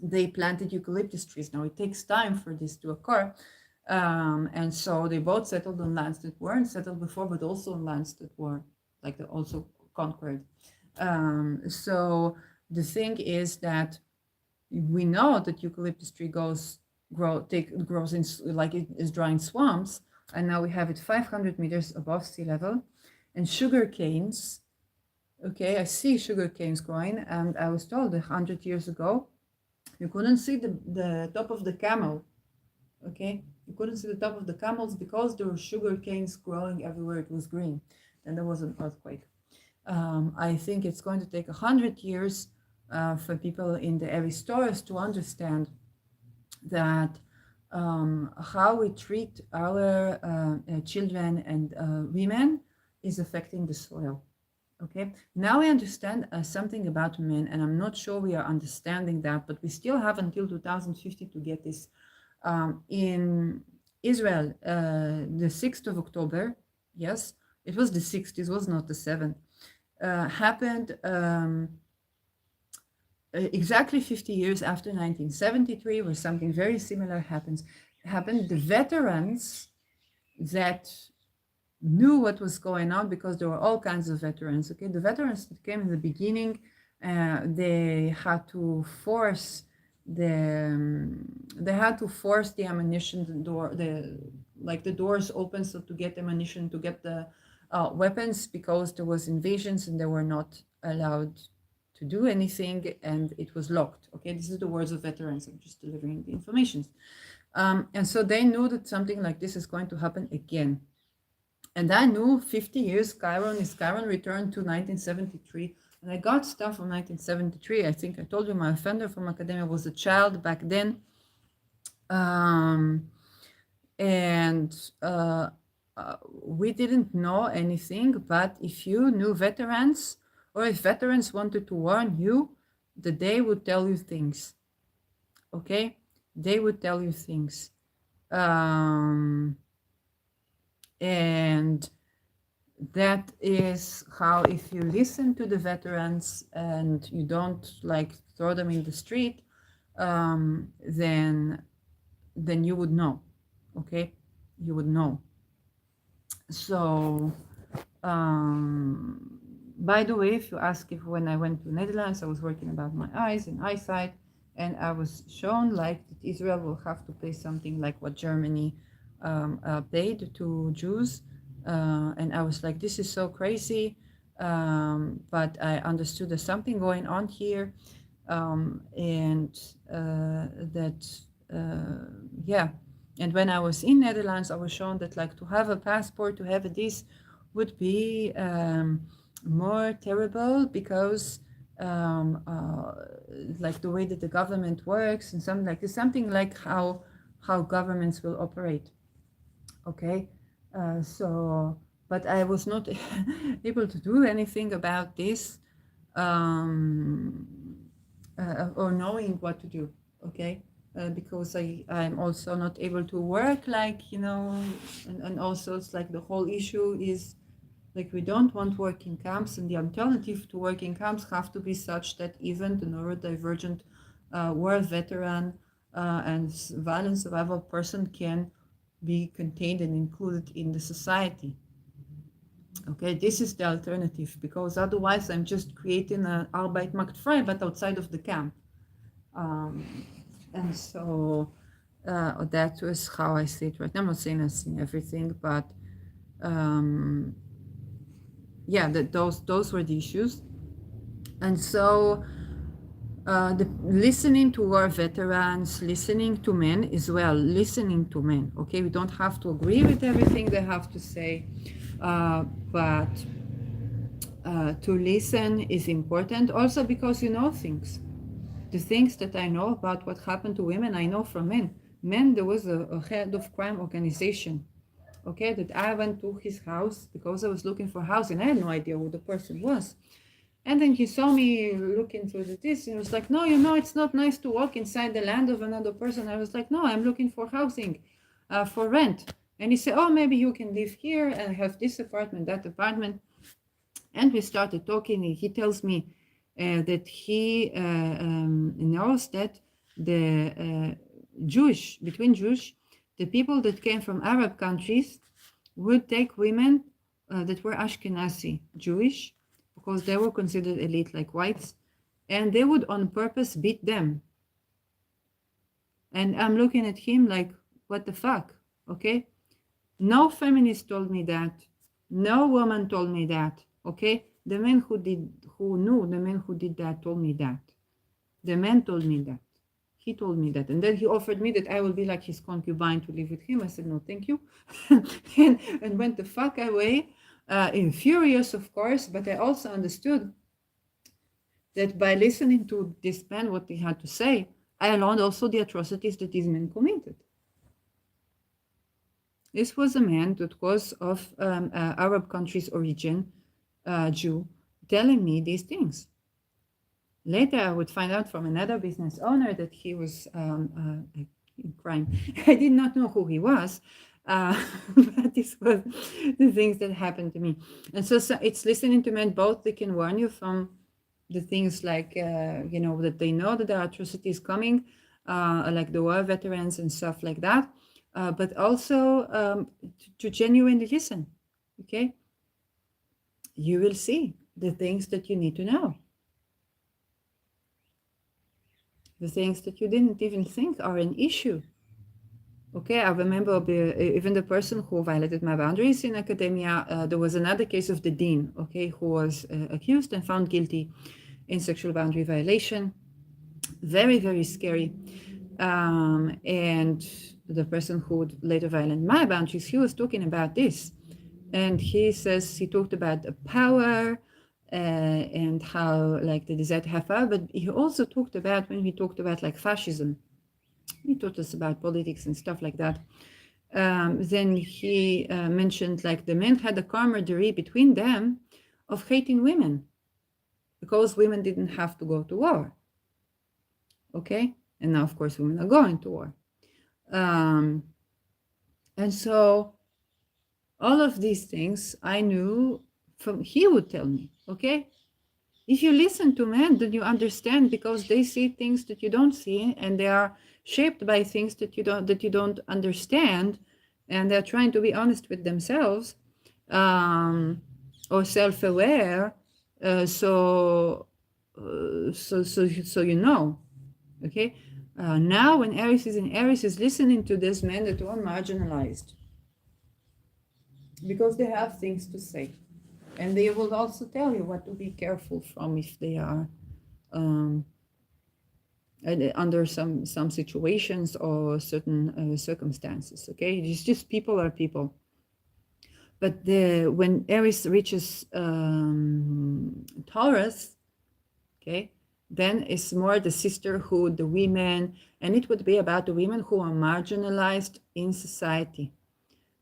they planted eucalyptus trees. Now it takes time for this to occur. And so they both settled on lands that weren't settled before, but also on lands that were like also conquered. So the thing is that we know that eucalyptus tree grows in, like it is drying swamps, and now we have it 500 meters above sea level. And sugar canes, okay, I see sugar canes growing, and I was told 100 years ago, you couldn't see the top of the camel, okay? You couldn't see the top of the camels because there were sugar canes growing everywhere. It was green. And there was an earthquake. I think it's going to take 100 years for people in the eris Taurus to understand that how we treat our children and women is affecting the soil. Okay, now we understand something about men, and I'm not sure we are understanding that, but we still have until 2050 to get this. In Israel, the 6th of October, yes, it was the 6th, it was not the 7th, happened exactly 50 years after 1973, where something very similar happened. The veterans that knew what was going on, because there were all kinds of veterans, okay? The veterans that came in the beginning, they had to force the ammunition, the doors open, so to get ammunition, to get the weapons, because there was invasions and they were not allowed to do anything, and it was locked. Okay, this is the words of veterans. I'm just delivering the information. And so they knew that something like this is going to happen again. And I knew 50 years, Chiron returned to 1973 And I got stuff from 1973. I think I told you my offender from academia was a child back then. And we didn't know anything, but if you knew veterans, or if veterans wanted to warn you, that they would tell you things. Okay? They would tell you things. And that is how, if you listen to the veterans and you don't like throw them in the street, then you would know. Okay? You would know. So, by the way, if you ask if when I went to Netherlands, I was working about my eyes and eyesight, and I was shown like that Israel will have to pay something like what Germany paid to Jews, and I was like, this is so crazy, but I understood there's something going on here, and yeah. And when I was in Netherlands, I was shown that like to have a passport, to have this would be more terrible because like the way that the government works and something like this, something like how governments will operate. Okay, so but I was not able to do anything about this or knowing what to do. Okay. Because I'm also not able to work, like, and also it's like the whole issue is like we don't want working camps, and the alternative to working camps have to be such that even the neurodivergent war veteran and violent survival person can be contained and included in the society. Okay, this is the alternative, because otherwise I'm just creating an Arbeitsmarktfrei, but outside of the camp. And so that was how I see it right now. I'm not saying I've seen everything, but yeah, those were the issues. And so listening to our veterans, listening to men as well, listening to men. Okay, we don't have to agree with everything they have to say, but to listen is important also because you know things. The things that I know about what happened to women, I know from men. Men, there was a head of crime organization, okay, that I went to his house because I was looking for housing. I had no idea who the person was. And then he saw me looking through this, and he was like, no, it's not nice to walk inside the land of another person. I was like, no, I'm looking for housing, for rent. And he said, oh, maybe you can live here and have this apartment, that apartment. And we started talking. He tells me that he knows that the between Jewish, the people that came from Arab countries would take women that were Ashkenazi Jewish, because they were considered elite like whites, and they would on purpose beat them. And I'm looking at him like, what the fuck? Okay? No feminist told me that. No woman told me that. Okay? The men who did that told me that. The man told me that. He told me that. And then he offered me that I will be like his concubine to live with him. I said, no, thank you. and went the fuck away. Furious, of course, but I also understood that by listening to this man, what he had to say, I learned also the atrocities that these men committed. This was a man that was of Arab countries' origin, Jew, telling me these things. Later, I would find out from another business owner that he was in crime. I did not know who he was, but this was the things that happened to me. And so it's listening to men. Both they can warn you from the things like, that they know that there are atrocities coming, like the war veterans and stuff like that, but also to genuinely listen, okay? You will see the things that you need to know. The things that you didn't even think are an issue. Okay, I remember even the person who violated my boundaries in academia, there was another case of the dean, okay, who was accused and found guilty in sexual boundary violation. Very, very scary. And the person who would later violate my boundaries, he was talking about this. And he says he talked about the power and how like the desire to have power. But he also talked about, when he talked about like fascism, he taught us about politics and stuff like that. Then he mentioned like the men had a camaraderie between them of hating women because women didn't have to go to war. Okay, and now of course women are going to war. And so all of these things I knew from, he would tell me, okay, if you listen to men, then you understand, because they see things that you don't see, and they are shaped by things that you don't understand, and they're trying to be honest with themselves, or self-aware. So you know, okay. Now, when Eris is in Eris, is listening to these men that are marginalized, because they have things to say. And they will also tell you what to be careful from if they are under some situations or certain circumstances. Okay, it's just people are people. But when Eris reaches Taurus, okay, then it's more the sisterhood, the women, and it would be about the women who are marginalized in society.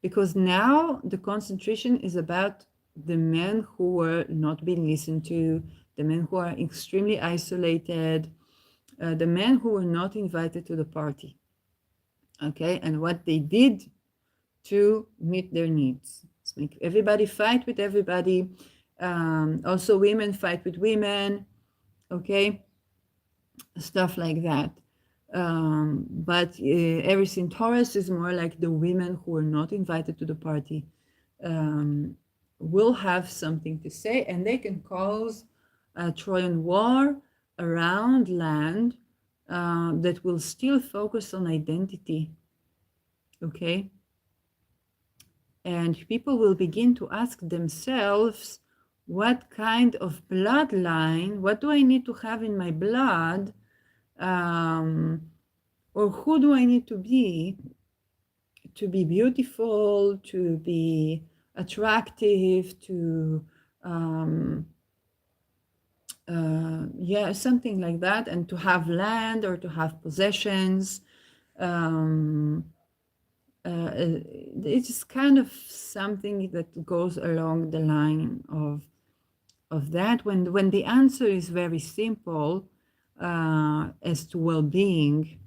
Because now the concentration is about the men who were not being listened to, the men who are extremely isolated, the men who were not invited to the party. Okay, and what they did to meet their needs. Let's make everybody fight with everybody. Also, women fight with women. Okay, stuff like that. But Eris in Taurus is more like the women who are not invited to the party will have something to say, and they can cause a Trojan war around land that will still focus on identity. Okay, and people will begin to ask themselves, what kind of bloodline, what do I need to have in my blood, or who do I need to be beautiful, to be attractive, to yeah, something like that, and to have land or to have possessions. It's kind of something that goes along the line of that, when the answer is very simple as to well-being.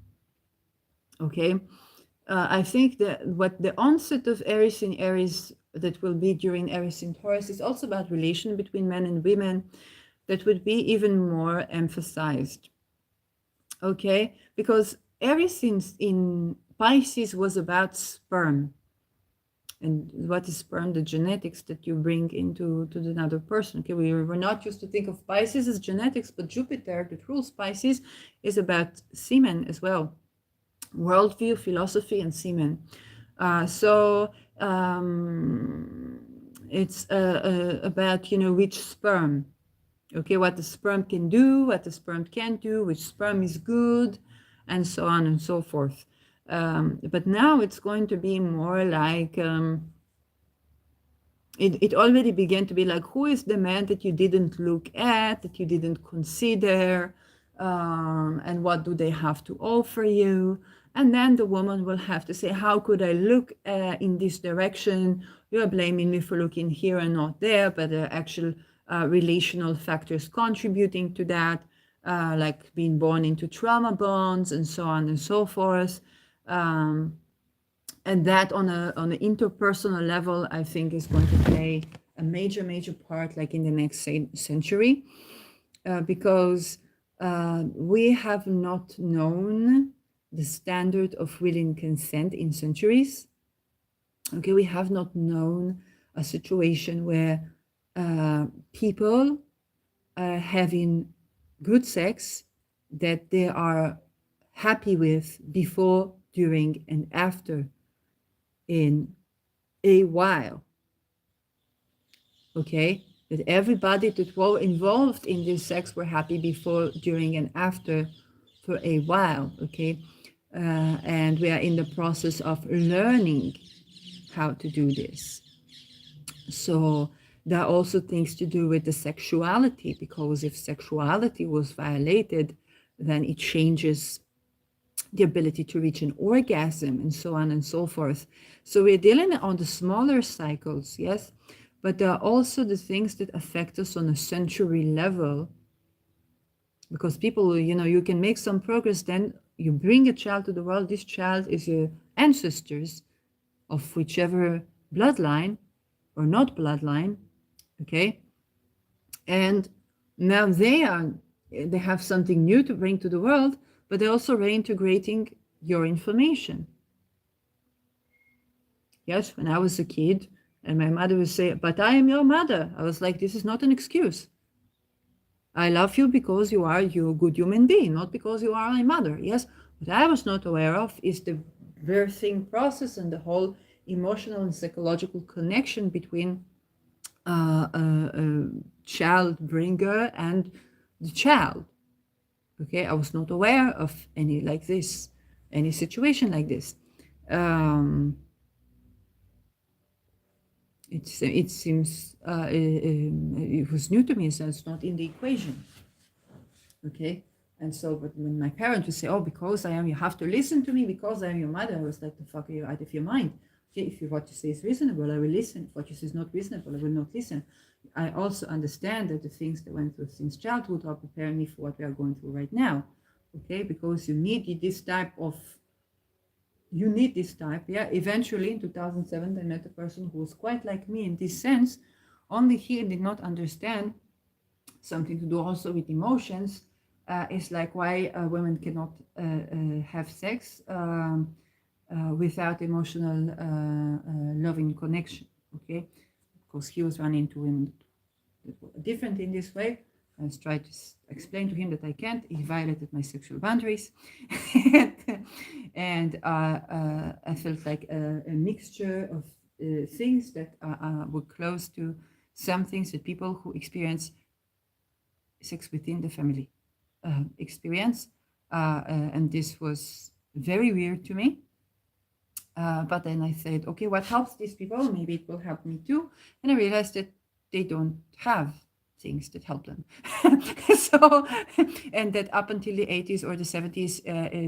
Okay, I think that what the onset of Eris in Aries that will be during Eris in Taurus is also about relation between men and women, that would be even more emphasized. Okay, because Eris in Pisces was about sperm. And what is sperm? The genetics that you bring into another person. Okay, we're not used to think of Pisces as genetics, but Jupiter, that rules Pisces, is about semen as well. Worldview, philosophy, and semen. So it's about, which sperm. Okay, what the sperm can do, what the sperm can't do, which sperm is good, and so on and so forth. But now it's going to be more like, it already began to be like, who is the man that you didn't look at, that you didn't consider, and what do they have to offer you? And then the woman will have to say, how could I look in this direction? You're blaming me for looking here and not there, but there are actual relational factors contributing to that, like being born into trauma bonds and so on and so forth. And that on an interpersonal level, I think is going to play a major part, like in the next century, because we have not known the standard of willing consent in centuries. Okay, we have not known a situation where people are having good sex that they are happy with before, during, and after in a while. Okay, that everybody that were involved in this sex were happy before, during, and after for a while. Okay, and we are in the process of learning how to do this. So There are also things to do with the sexuality, because if sexuality was violated, then it changes the ability to reach an orgasm and so on and so forth. So we're dealing on the smaller cycles, yes, but there are also the things that affect us on a sensory level, because people, you can make some progress, then you bring a child to the world. This child is your ancestors of whichever bloodline or not bloodline, okay? And now they have something new to bring to the world, but they're also reintegrating your information. Yes, when I was a kid and my mother would say, but I am your mother, I was like, this is not an excuse. I love you because you are a good human being, not because you are my mother. Yes, what I was not aware of is the birthing process and the whole emotional and psychological connection between a child bringer and the child. Okay, I was not aware of any situation like this. It seems it was new to me, so it's not in the equation. Okay, and so, but when my parents would say, "Oh, because you have to listen to me because I am your mother," I was like, "The fuck are you out of your mind?" Okay, if what you say is reasonable, I will listen. If what you say is not reasonable, I will not listen. I also understand that the things that went through since childhood are preparing me for what we are going through right now. Okay, because you need this type. Yeah. Eventually, in 2007, I met a person who was quite like me in this sense. Only he did not understand something to do also with emotions. Is like why women cannot have sex without emotional loving connection. Okay, because he was running into women that were different in this way. I tried to explain to him that I can't. He violated my sexual boundaries, and I felt like a mixture of things that were close to some things that people who experience sex within the family experience, and this was very weird to me. But then I said, okay, what helps these people? Maybe it will help me too. And I realized that they don't have things that help them. So, and that up until the 80s or the 70s,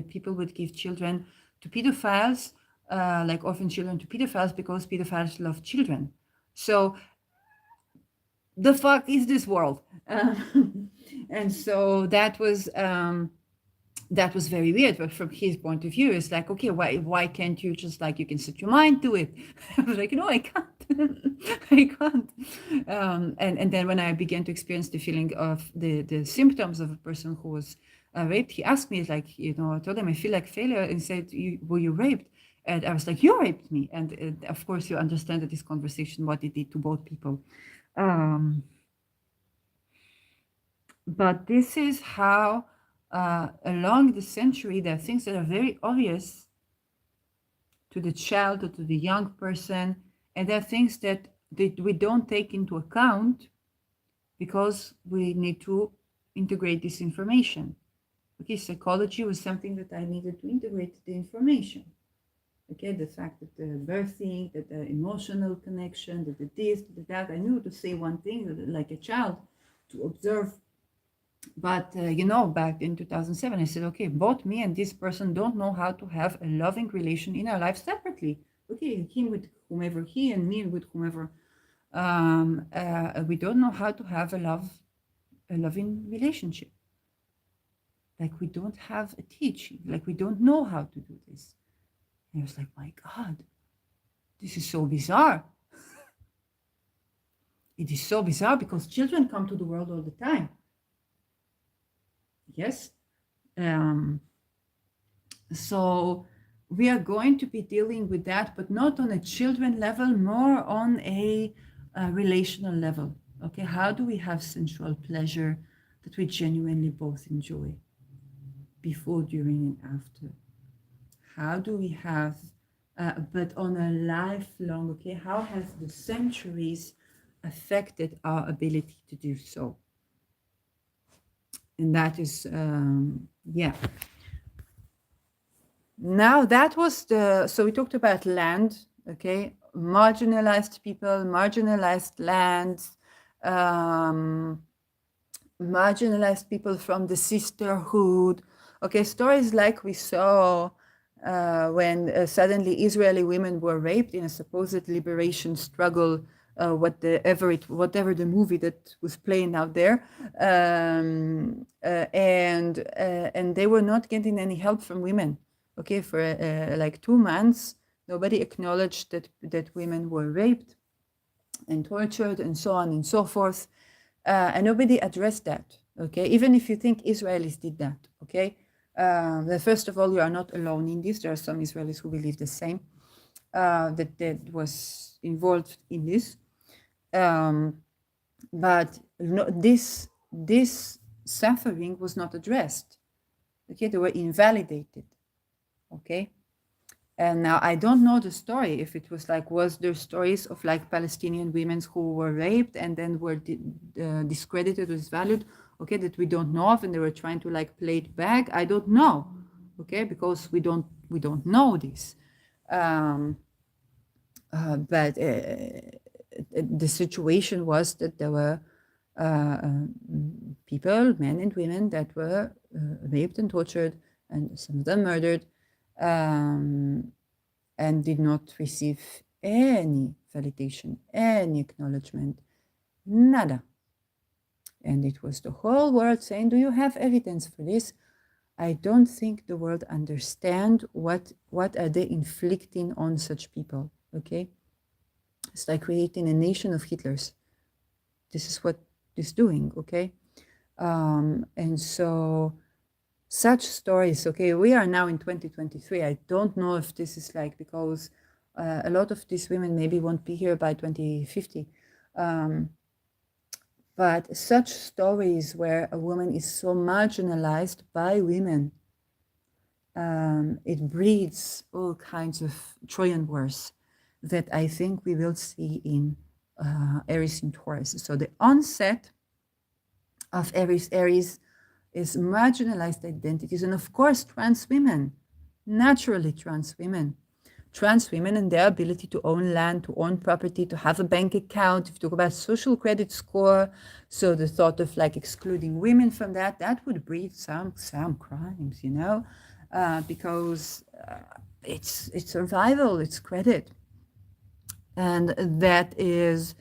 people would give children to pedophiles, like orphan children to pedophiles, because pedophiles love children. So the fuck is this world? And so that was very weird. But from his point of view, it's like, okay, why can't you just, like, you can set your mind to it? I was like, no, I can't. I can't. And then when I began to experience the feeling of the symptoms of a person who was raped, he asked me, like, I told him I feel like failure, and said, were you raped? And I was like, you raped me. And of course, you understand that this conversation, what it did to both people. But this is how, along the century, there are things that are very obvious to the child or to the young person, and there are things that we don't take into account because we need to integrate this information. Okay, psychology was something that I needed to integrate the information. Okay, the fact that the birthing, that the emotional connection, that the this, that, I knew to say one thing, like a child, to observe. But, back in 2007, I said, okay, both me and this person don't know how to have a loving relation in our lives separately. Okay, him with whomever he and me with whomever. We don't know how to have a loving relationship. Like, we don't have a teaching. Like, we don't know how to do this. And I was like, my God, this is so bizarre. It is so bizarre because children come to the world all the time. Yes. So we are going to be dealing with that, but not on a children level, more on a relational level. Okay, how do we have sensual pleasure that we genuinely both enjoy before, during, and after? How do we have, but on a lifelong, okay, how has the centuries affected our ability to do so? And that is, yeah. Now that was so we talked about land, okay, marginalized people, marginalized lands, marginalized people from the sisterhood. Okay, stories like we saw when suddenly Israeli women were raped in a supposed liberation struggle, whatever the movie that was playing out there, and they were not getting any help from women. Okay, for like 2 months, nobody acknowledged that women were raped and tortured and so on and so forth. And nobody addressed that, okay? Even if you think Israelis did that, okay? First of all, you are not alone in this. There are some Israelis who believe the same, that was involved in this. But no, this suffering was not addressed, okay? They were invalidated, okay? And now I don't know the story, if it was like, was there stories of like Palestinian women who were raped and then were discredited or disvalued, okay, that we don't know of, and they were trying to like play it back. I don't know, okay, because we don't know this. But the situation was that there were people, men and women, that were raped and tortured, and some of them murdered, and did not receive any validation, any acknowledgement, nada. And it was the whole world saying, do you have evidence for this? I don't think the world understand what are they inflicting on such people, okay? It's like creating a nation of Hitlers. This is what it's doing, okay? And so such stories, okay, we are now in 2023. I don't know if this is like because a lot of these women maybe won't be here by 2050. But such stories where a woman is so marginalized by women, it breeds all kinds of Trojan wars that I think we will see in Eris in Taurus. So the onset of Eris is marginalized identities, and of course trans women, naturally trans women and their ability to own land, to own property, to have a bank account. If you talk about social credit score, so the thought of like excluding women from that would breed some crimes, you know, because it's survival, it's credit, and that is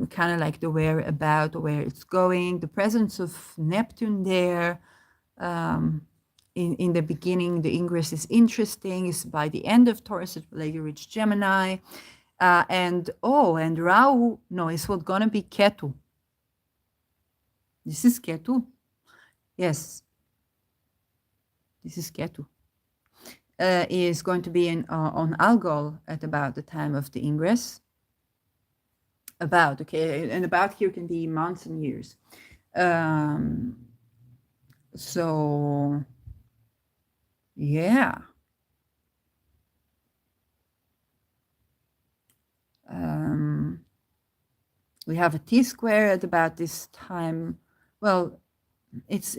kind of like the whereabout, where it's going. The presence of Neptune there, in the beginning, the ingress is interesting. Is by the end of Taurus, it will later reach Gemini, and Rahu. No, it's what gonna be Ketu. This is Ketu. Yes, this is Ketu. Is going to be on Algol at about the time of the ingress. About, okay, and about here can be months and years. So yeah. We have a T-square at about this time. Well, it's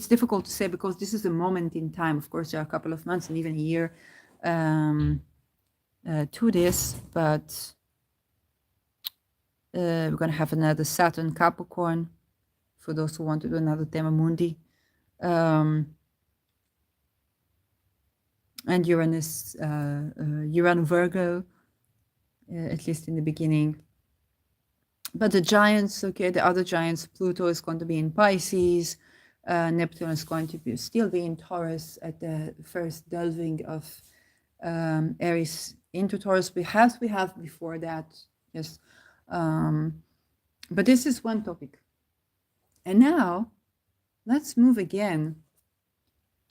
difficult to say because this is a moment in time. Of course, there are a couple of months and even a year to this, but we're going to have another Saturn Capricorn for those who want to do another Tema Mundi. And Uranus, Virgo, at least in the beginning. But the giants, okay, the other giants, Pluto is going to be in Pisces. Neptune is going to still be in Taurus at the first delving of Aries into Taurus. We have before that, yes. But this is one topic. And now let's move again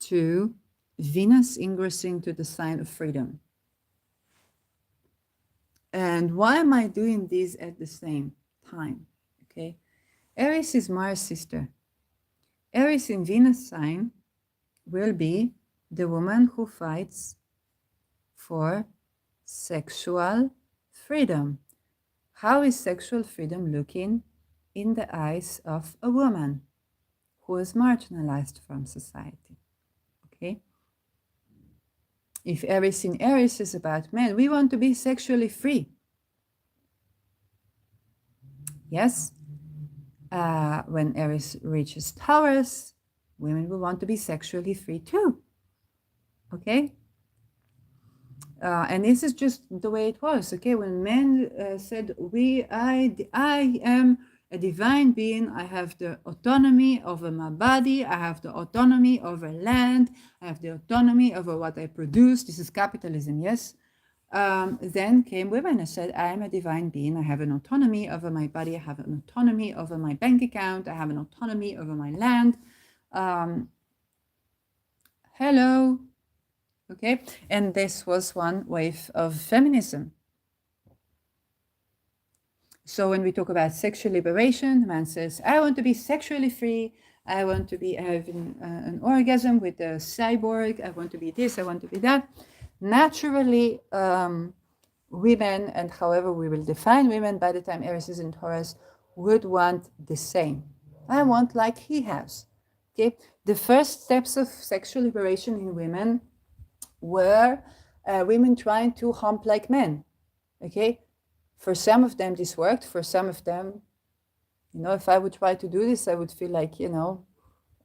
to Venus ingressing to the sign of freedom. And why am I doing this at the same time? Okay, Eris is Mars' sister. Eris in Venus sign will be the woman who fights for sexual freedom. How is sexual freedom looking in the eyes of a woman who is marginalized from society? Okay. if eris in Aries is about men, we want to be sexually free. Yes. When Eris reaches Taurus, women will want to be sexually free too. Okay? And this is just the way it was. Okay? When men said, I am a divine being, I have the autonomy over my body, I have the autonomy over land, I have the autonomy over what I produce. This is capitalism, yes? Then came women and said, I am a divine being. I have an autonomy over my body. I have an autonomy over my bank account. I have an autonomy over my land. Hello. Okay. And this was one wave of feminism. So when we talk about sexual liberation, the man says, I want to be sexually free. I want to be having an orgasm with a cyborg. I want to be this. I want to be that. Naturally, women, and however we will define women by the time Eris is in Taurus, would want the same. I want like he has. Okay, the first steps of sexual liberation in women were women trying to hump like men. Okay, for some of them this worked. For some of them, if I would try to do this, I would feel like,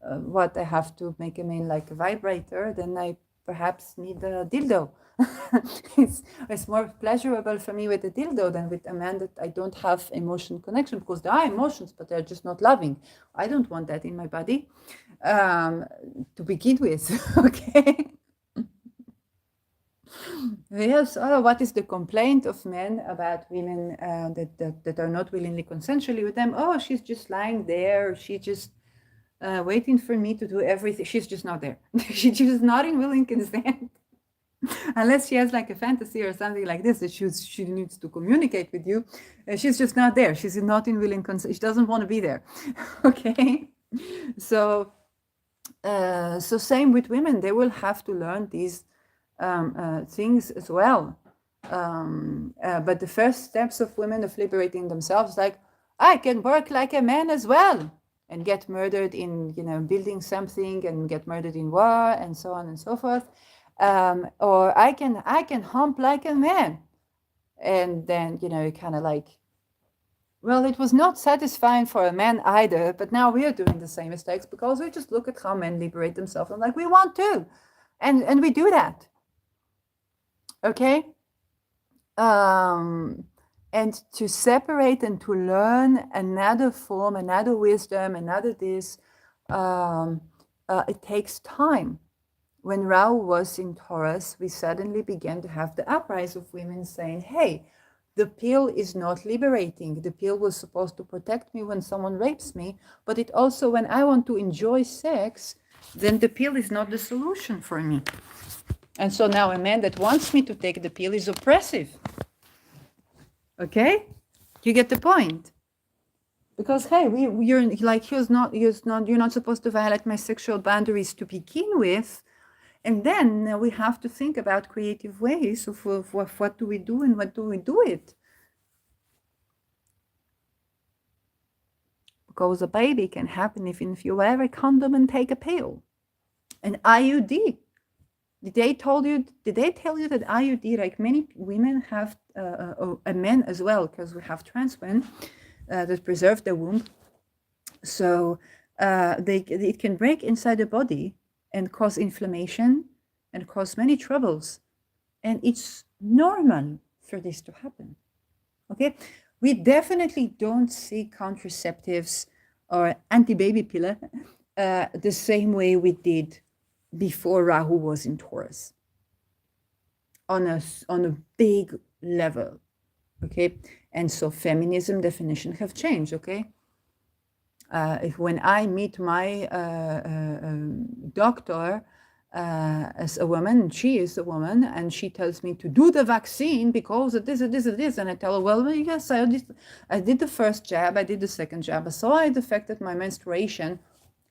what I have to make a man like a vibrator, then I perhaps need a dildo. it's more pleasurable for me with a dildo than with a man that I don't have emotion connection, because there are emotions, but they're just not loving. I don't want that in my body to begin with. Okay. Yes. What is the complaint of men about women that are not willingly consensually with them? Oh, she's just lying there. She just waiting for me to do everything. She's just not there. She's just not in willing consent. Unless she has like a fantasy or something like this that she needs to communicate with you. She's just not there. She's not in willing consent. She doesn't want to be there. Okay. So same with women. They will have to learn these things as well. But the first steps of women of liberating themselves, like, I can work like a man as well, and get murdered in, building something, and get murdered in war, and so on and so forth. Or I can hump like a man. And then, kind of like, well, it was not satisfying for a man either, but now we are doing the same mistakes because we just look at how men liberate themselves and like, we want to. And we do that. Okay? And to separate and to learn another form, another wisdom, another this, it takes time. When Rahu was in Taurus, we suddenly began to have the uprise of women saying, hey, the pill is not liberating. The pill was supposed to protect me when someone rapes me, but it also, when I want to enjoy sex, then the pill is not the solution for me. And so now a man that wants me to take the pill is oppressive. Okay? You get the point? Because, hey, you're not supposed to violate my sexual boundaries to begin with. And then we have to think about creative ways of what do we do and what do we do it. Because a baby can happen if you wear a condom and take a pill. An IUD. Did they tell you that IUD, like many women have, men as well, because we have trans men that preserve their womb. So it can break inside the body and cause inflammation and cause many troubles. And it's normal for this to happen. Okay? We definitely don't see contraceptives or anti-baby pill the same way we did before Rahu was in Taurus. On a big level. Okay? And so feminism definition have changed, okay? When I meet my doctor as a woman, she is a woman, and she tells me to do the vaccine because of this and this and this, and I tell her, well, yes, I did the first jab, I did the second jab, I saw it affected my menstruation.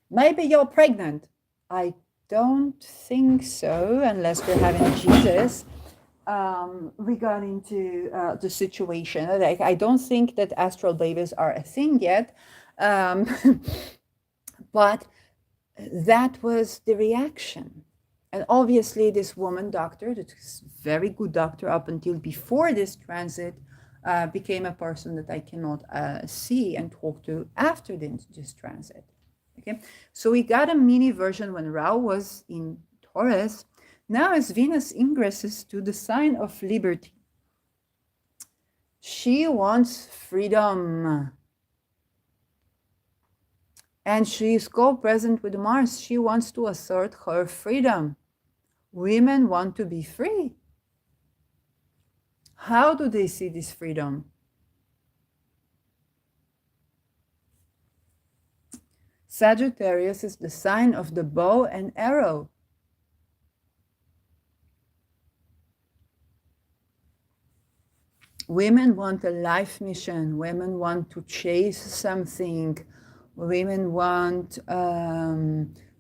Maybe you're pregnant. I don't think so, unless we're having Jesus. Regarding to the situation, like, I don't think that astral babies are a thing yet. But that was the reaction. And obviously this woman doctor, this very good doctor up until before this transit, became a person that I cannot see and talk to after this transit. Okay, so we got a mini version when Ra was in Taurus. Now as Venus ingresses to the sign of liberty, she wants freedom. And she is co-present with Mars. She wants to assert her freedom. Women want to be free. How do they see this freedom? Sagittarius is the sign of the bow and arrow. Women want a life mission. Women want to chase something. Women want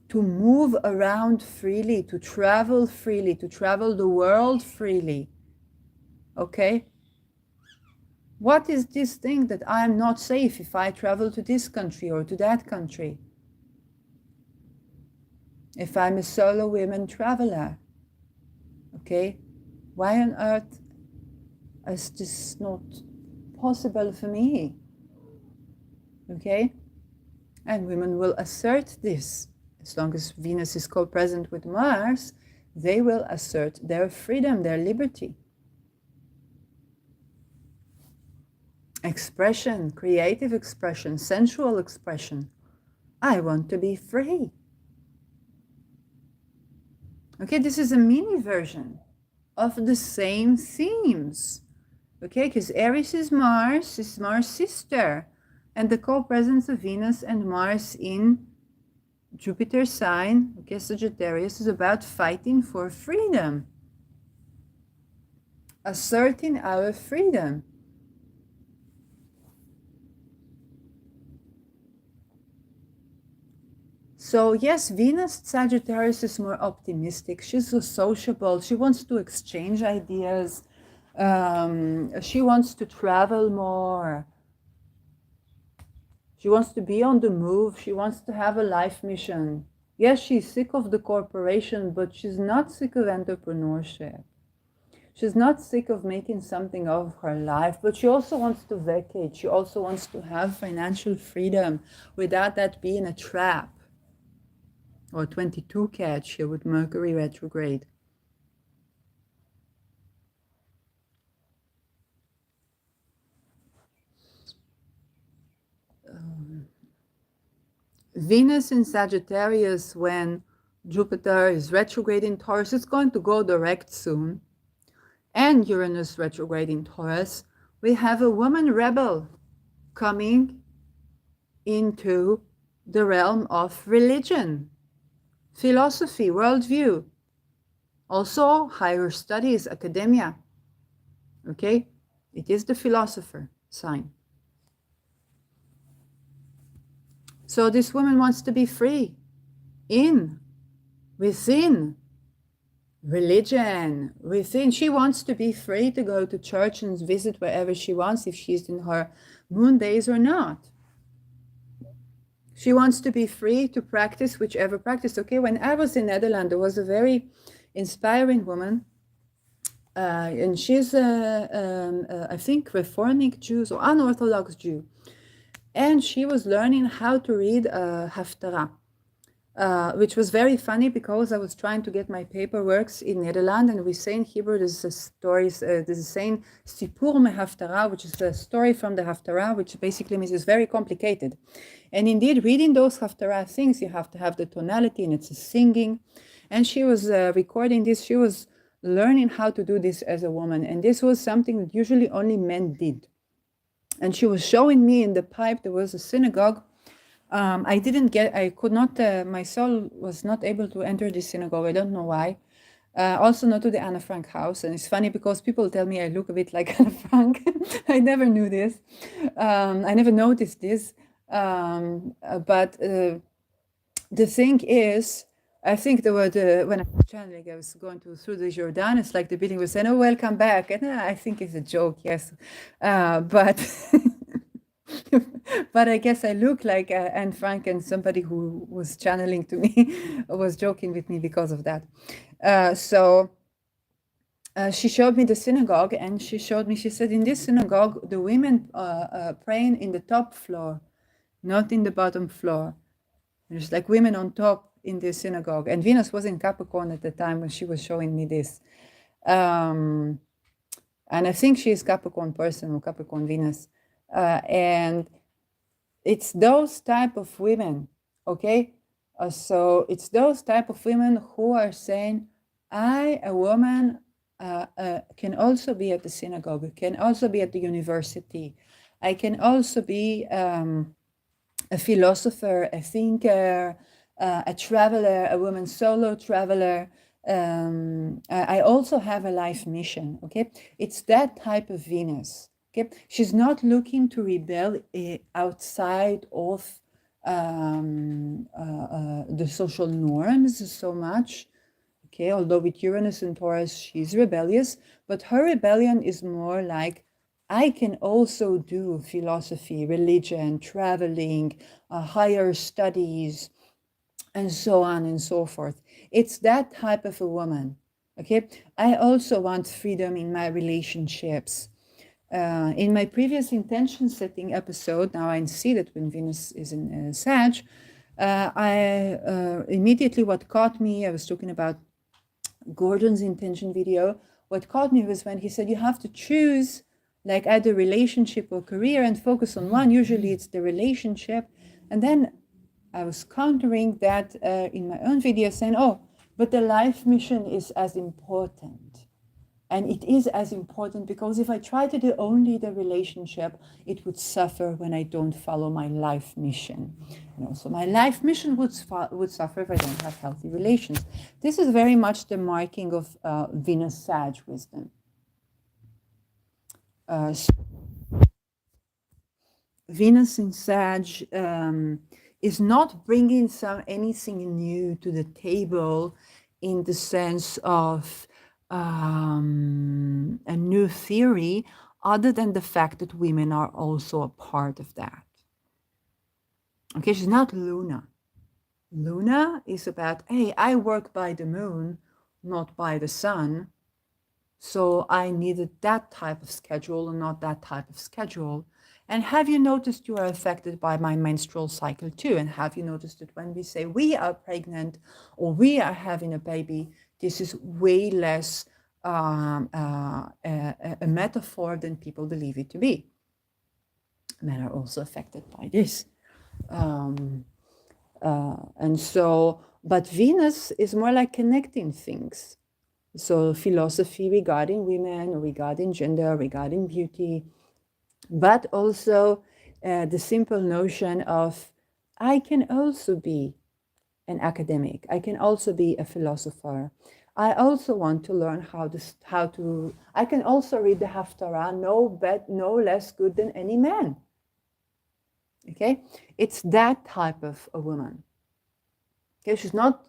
to move around freely, to travel the world freely. Okay? What is this thing that I'm not safe if I travel to this country or to that country? If I'm a solo women traveler, okay? Why on earth is this not possible for me? Okay? And women will assert this. As long as Venus is co-present with Mars, they will assert their freedom, their liberty. Expression, creative expression, sensual expression. I want to be free. Okay, this is a mini version of the same themes. Okay, because Eris is Mars' sister. And the co-presence of Venus and Mars in Jupiter's sign, okay, Sagittarius, is about fighting for freedom. Asserting our freedom. So yes, Venus Sagittarius is more optimistic. She's so sociable. She wants to exchange ideas. She wants to travel more. She wants to be on the move. She wants to have a life mission. Yes, she's sick of the corporation, but she's not sick of entrepreneurship. She's not sick of making something of her life, but she also wants to vacate. She also wants to have financial freedom without that being a trap. Or 22 catch here with Mercury retrograde. Venus in Sagittarius, when Jupiter is retrograde in Taurus, it's going to go direct soon. And Uranus retrograde in Taurus, we have a woman rebel coming into the realm of religion, philosophy, worldview, also higher studies, academia. Okay, it is the philosopher sign. So this woman wants to be free within religion, within. She wants to be free to go to church and visit wherever she wants, if she's in her moon days or not. She wants to be free to practice whichever practice. Okay, when I was in Netherlands, there was a very inspiring woman, and she's I think Reforming Jew or unorthodox Jew, and she was learning how to read Haftarah, which was very funny because I was trying to get my paperwork in Netherlands, and we say in Hebrew there's a story, there's a saying Sipur me Haftarah, which is a story from the Haftarah, which basically means it's very complicated. And indeed, reading those Haftarah things, you have to have the tonality, and it's a singing. And she was recording this. She was learning how to do this as a woman, and this was something that usually only men did. And she was showing me in the pipe. There was a synagogue. I could not, my soul was not able to enter the synagogue. I don't know why. Also not to the Anne Frank house. And it's funny because people tell me I look a bit like Anne Frank. I never knew this. I never noticed this. But the thing is, I think there were when I was channeling, I was going through the Jordan, it's like the building was saying, oh, welcome back. And I think it's a joke, yes. But But I guess I look like Anne Frank, and somebody who was channeling to me was joking with me because of that. So she showed me the synagogue, and she said, in this synagogue, the women praying in the top floor, not in the bottom floor. There's like women on top in the synagogue. And Venus was in Capricorn at the time when she was showing me this. And I think she is Capricorn person or Capricorn Venus. And it's those type of women, okay? So it's those type of women who are saying, I, a woman, can also be at the synagogue, can also be at the university. I can also be a philosopher, a thinker, a traveler, a woman solo traveler. I also have a life mission, okay? It's that type of Venus, okay? She's not looking to rebel outside of the social norms so much, okay? Although with Uranus and Taurus, she's rebellious, but her rebellion is more like, I can also do philosophy, religion, traveling, higher studies, and so on and so forth. It's that type of a woman, okay? I also want freedom in my relationships. In my previous intention setting episode, now I see that when Venus is in Sag, immediately what caught me, I was talking about Gordon's intention video, what caught me was when he said you have to choose like either relationship or career and focus on one. Usually it's the relationship. And then I was countering that in my own video saying, oh, but the life mission is as important. And it is as important because if I try to do only the relationship, it would suffer when I don't follow my life mission. And also my life mission would suffer if I don't have healthy relations. This is very much the marking of Venus Sag wisdom. So Venus in Sag is not bringing anything new to the table in the sense of a new theory, other than the fact that women are also a part of that. Okay, she's not Luna. Luna is about, hey, I work by the moon, not by the sun. So I needed that type of schedule and not that type of schedule. And have you noticed you are affected by my menstrual cycle too? And have you noticed that when we say we are pregnant or we are having a baby, this is way less a metaphor than people believe it to be. Men are also affected by this. And so, but Venus is more like connecting things. So philosophy regarding women, regarding gender, regarding beauty, but also the simple notion of I can also be an academic. I can also be a philosopher. I also want to learn I can also read the Haftarah no less good than any man. Okay, it's that type of a woman. Okay, she's not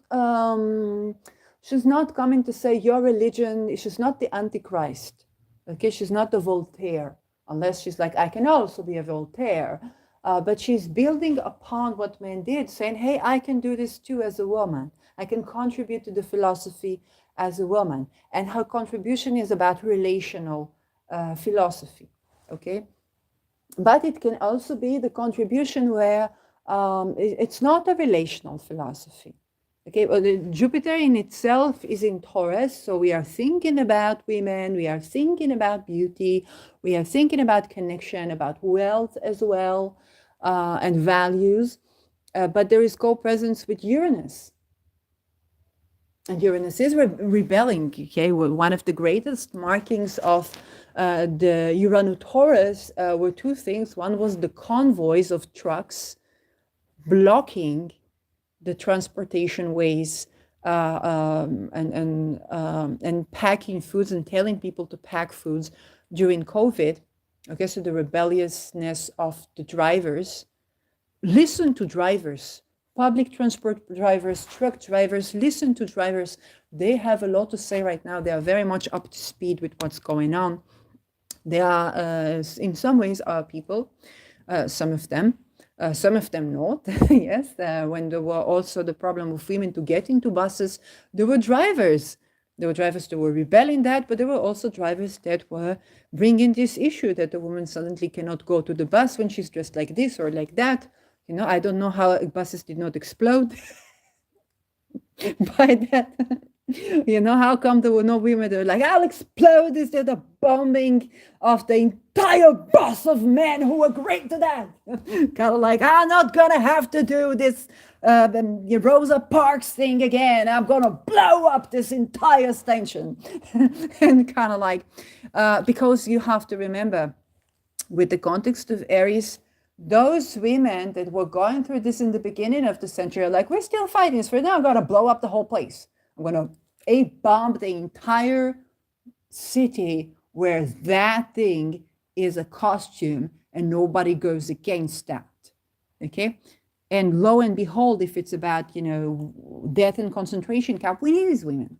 coming to say your religion. She's not the Antichrist. Okay, she's not the Voltaire, unless she's like, I can also be a Voltaire. But she's building upon what men did, saying, hey, I can do this too as a woman. I can contribute to the philosophy as a woman. And her contribution is about relational philosophy, okay? But it can also be the contribution where it's not a relational philosophy. Okay, well, Jupiter in itself is in Taurus, so we are thinking about women, we are thinking about beauty, we are thinking about connection, about wealth as well, and values. But there is co-presence with Uranus. And Uranus is rebelling, okay? Well, one of the greatest markings of the Uranus-Taurus were two things. One was the convoys of trucks blocking the transportation ways and packing foods and telling people to pack foods during COVID. Okay, so the rebelliousness of the drivers. Listen to drivers, public transport drivers, truck drivers, listen to drivers. They have a lot to say right now. They are very much up to speed with what's going on. They are, in some ways, our people. some of them not. Yes, when there were also the problem of women to get into buses, there were drivers. There were drivers that were rebelling that, but there were also drivers that were bringing this issue that the woman suddenly cannot go to the bus when she's dressed like this or like that. You know, I don't know how buses did not explode by that. You know, how come there were no women that were like, I'll explode instead of bombing of the entire bus of men who agreed to that? Kind of like, I'm not going to have to do this Rosa Parks thing again. I'm going to blow up this entire station. And kind of like, because you have to remember, with the context of Aries, those women that were going through this in the beginning of the century are like, we're still fighting this. For now, I'm going to blow up the whole place. I'm going to A-bomb the entire city where that thing is a costume and nobody goes against that. Okay? And lo and behold, if it's about, you know, death in concentration camp, we need these women.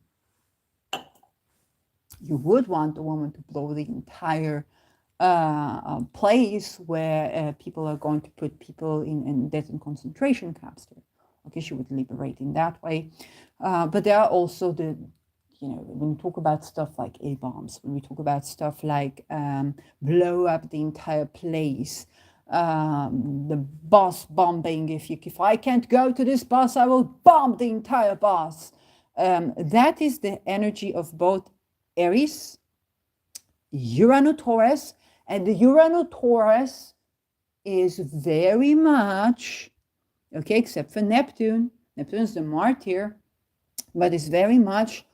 You would want a woman to blow the entire place where people are going to put people in death in concentration camps there. Okay, she would liberate in that way. But there are also the, you know, when we talk about stuff like A-bombs, when we talk about stuff like blow up the entire place, the bus bombing, if I can't go to this bus, I will bomb the entire bus. That is the energy of both Aries, Taurus, and the Taurus is very much, okay, except for Neptune. Neptune is the martyr, but it's very much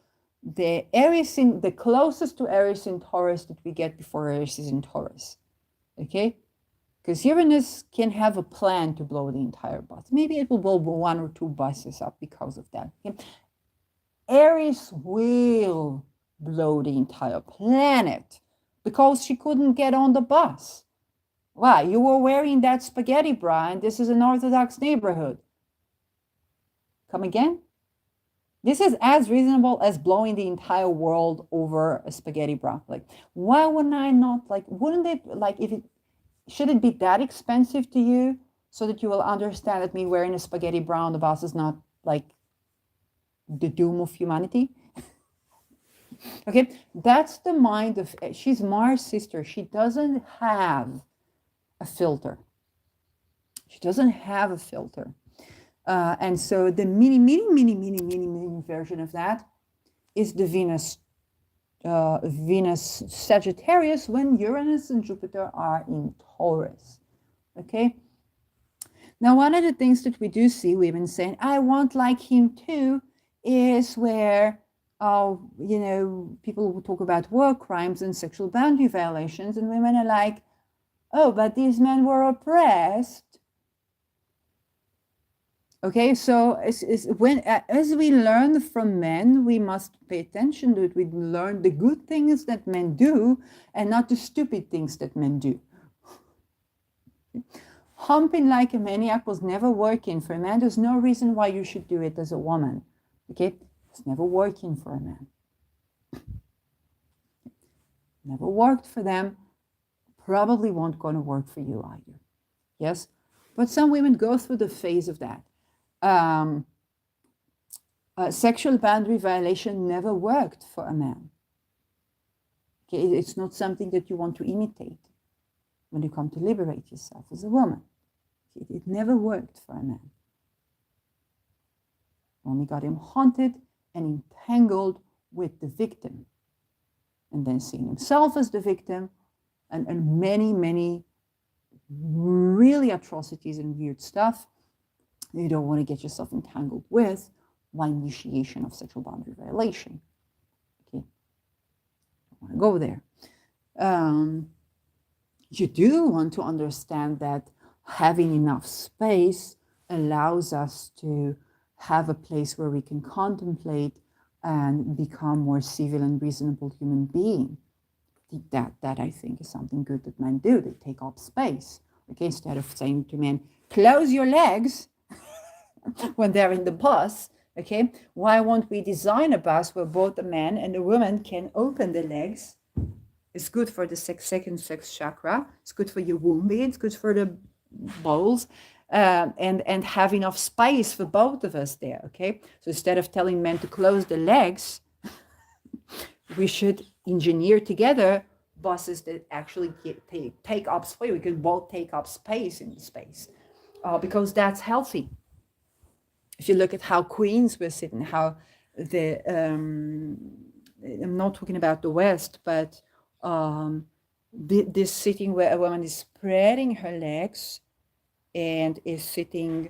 the Aries in the closest to Aries in Taurus that we get before Aries is in Taurus. Okay? Because Uranus can have a plan to blow the entire bus. Maybe it will blow one or two buses up because of that. Okay? Aries will blow the entire planet because she couldn't get on the bus. Wow, you were wearing that spaghetti bra and this is an Orthodox neighborhood. Come again? This is as reasonable as blowing the entire world over a spaghetti bra. Like, why wouldn't I not, like, wouldn't it, like, should it be that expensive to you so that you will understand that me wearing a spaghetti bra on the bus is not, like, the doom of humanity? Okay, that's the mind of, she's Mars' sister. She doesn't have a filter. She doesn't have a filter. And so the mini version of that is the Venus Sagittarius when Uranus and Jupiter are in Taurus. Okay. Now, one of the things that we do see women saying, I want like him too, is where, you know, people will talk about war crimes and sexual boundary violations, and women are like, oh, but these men were oppressed. Okay, so as we learn from men, we must pay attention to it. We learn the good things that men do and not the stupid things that men do. Humping like a maniac was never working for a man. There's no reason why you should do it as a woman. Okay, it's never working for a man. Never worked for them. Probably won't going to work for you either. Yes, but some women go through the phase of that. Sexual boundary violation never worked for a man. Okay, it's not something that you want to imitate when you come to liberate yourself as a woman. It never worked for a man. Only got him haunted and entangled with the victim, and then seeing himself as the victim, and many really atrocities and weird stuff you don't want to get yourself entangled with by initiation of sexual boundary violation. Okay, don't want to go there. You do want to understand that having enough space allows us to have a place where we can contemplate and become more civil and reasonable human being. That I think is something good that men do. They take up space. Okay, instead of saying to men, close your legs when they're in the bus. Okay, why won't we design a bus where both the man and the woman can open the legs It's good for the second sex chakra. It's good for your womb. It's good for the bowels. And have enough space for both of us there, okay? So instead of telling men to close the legs, we should engineer together buses that actually take up space. We can both take up space in the space, because that's healthy. If you look at how queens were sitting, how the I'm not talking about the West, but this sitting where a woman is spreading her legs and is sitting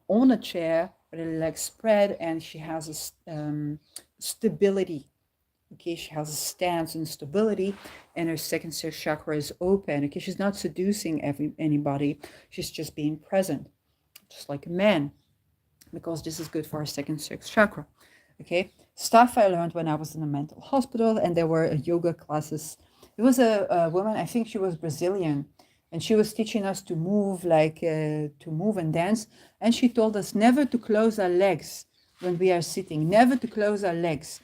on a chair with her legs spread, and she has a stability. Okay, she has a stance and stability, and her second chakra is open. Okay, she's not seducing anybody. She's just being present, just like a man, because this is good for our second chakra. Okay, stuff I learned when I was in a mental hospital, and there were yoga classes. There was a woman, I think she was Brazilian, and she was teaching us to move, to move and dance. And she told us never to close our legs when we are sitting, never to close our legs,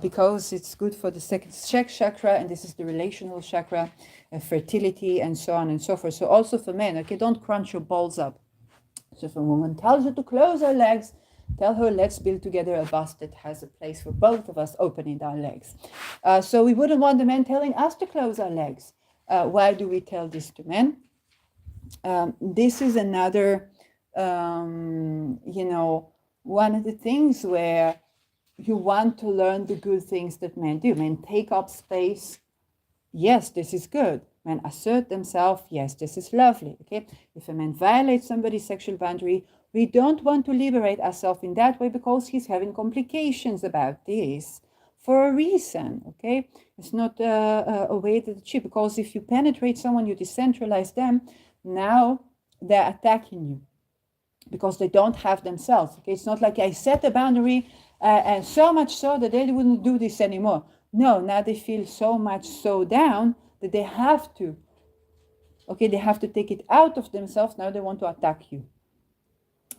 because it's good for the second chakra, and this is the relational chakra, fertility, and so on and so forth. So also for men, okay, don't crunch your balls up. So if a woman tells you to close her legs, tell her, let's build together a bus that has a place for both of us opening our legs. So we wouldn't want the men telling us to close our legs. Why do we tell this to men? This is another, one of the things where you want to learn the good things that men do. Men take up space. Yes, this is good. Men assert themselves. Yes, this is lovely. Okay. If a man violates somebody's sexual boundary, we don't want to liberate ourselves in that way, because he's having complications about this for a reason. Okay. It's not a way to achieve, because if you penetrate someone, you decentralize them. Now they're attacking you because they don't have themselves. Okay. It's not like I set a boundary and so much so that they wouldn't do this anymore. No, now they feel so much so down that they have to. Okay, they have to take it out of themselves. Now they want to attack you.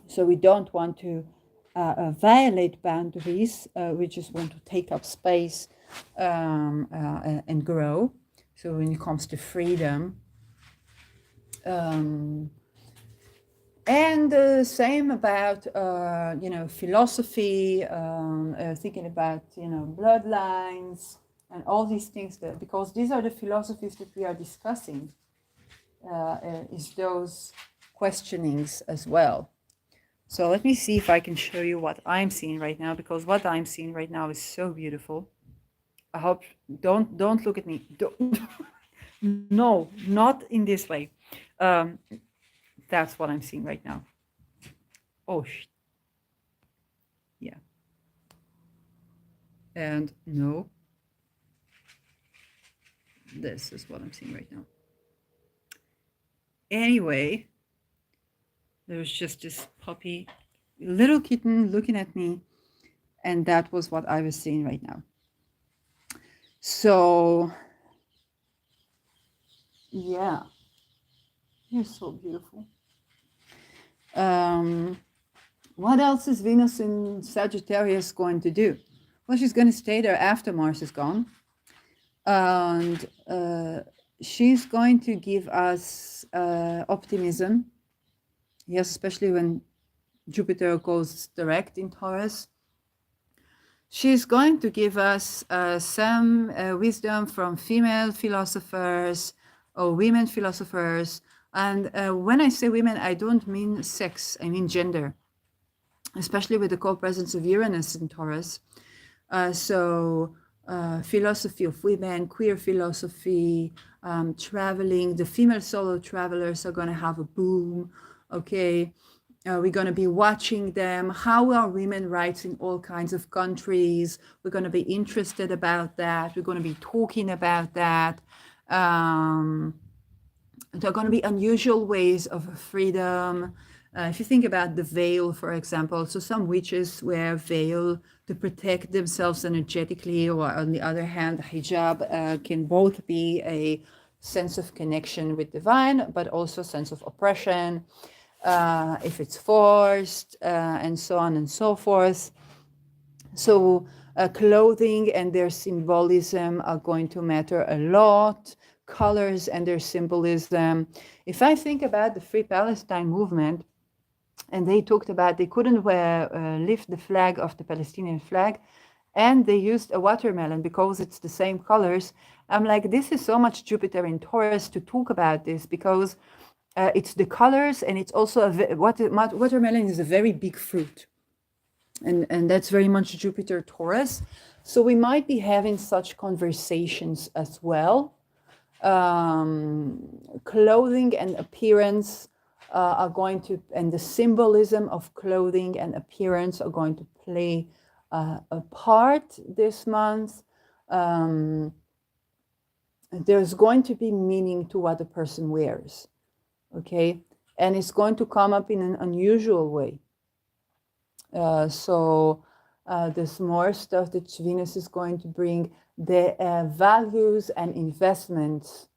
So we don't want to violate boundaries. We just want to take up space and grow. So when it comes to freedom, and the same about philosophy, thinking about bloodlines and all these things, because these are the philosophies that we are discussing, is those questionings as well. So let me see if I can show you what I'm seeing right now, because what I'm seeing right now is so beautiful. I hope don't look at me. No, not in this way. That's what I'm seeing right now. Oh, yeah. And no, this is what I'm seeing right now. Anyway, there's just this puppy, little kitten looking at me, and that was what I was seeing right now. So, yeah, you're so beautiful. What else is Venus in Sagittarius going to do? Well, she's going to stay there after Mars is gone. And she's going to give us optimism. Yes, especially when Jupiter goes direct in Taurus. She's going to give us some wisdom from female philosophers or women philosophers. And when I say women, I don't mean sex, I mean gender, especially with the co-presence of Uranus in Taurus. Philosophy of women, queer philosophy, traveling, the female solo travelers are going to have a boom. Okay, we're going to be watching them. How are women rights in all kinds of countries? We're going to be interested about that. We're going to be talking about that. There are going to be unusual ways of freedom. If you think about the veil, for example, so some witches wear veil to protect themselves energetically, or on the other hand, hijab can both be a sense of connection with divine, but also sense of oppression, if it's forced, and so on and so forth. So Clothing and their symbolism are going to matter a lot. Colors and their symbolism. If I think about the Free Palestine movement, and they talked about they couldn't lift the flag of the Palestinian flag, and they used a watermelon because it's the same colors. I'm like, this is so much Jupiter in Taurus to talk about this, because it's the colors, and it's also watermelon is a very big fruit, and that's very much Jupiter Taurus. So we might be having such conversations as well. Clothing and appearance are going to, and the symbolism of clothing and appearance are going to play a part this month. There's going to be meaning to what a person wears, okay? And it's going to come up in an unusual way. So there's more stuff that Venus is going to bring, the values and investments.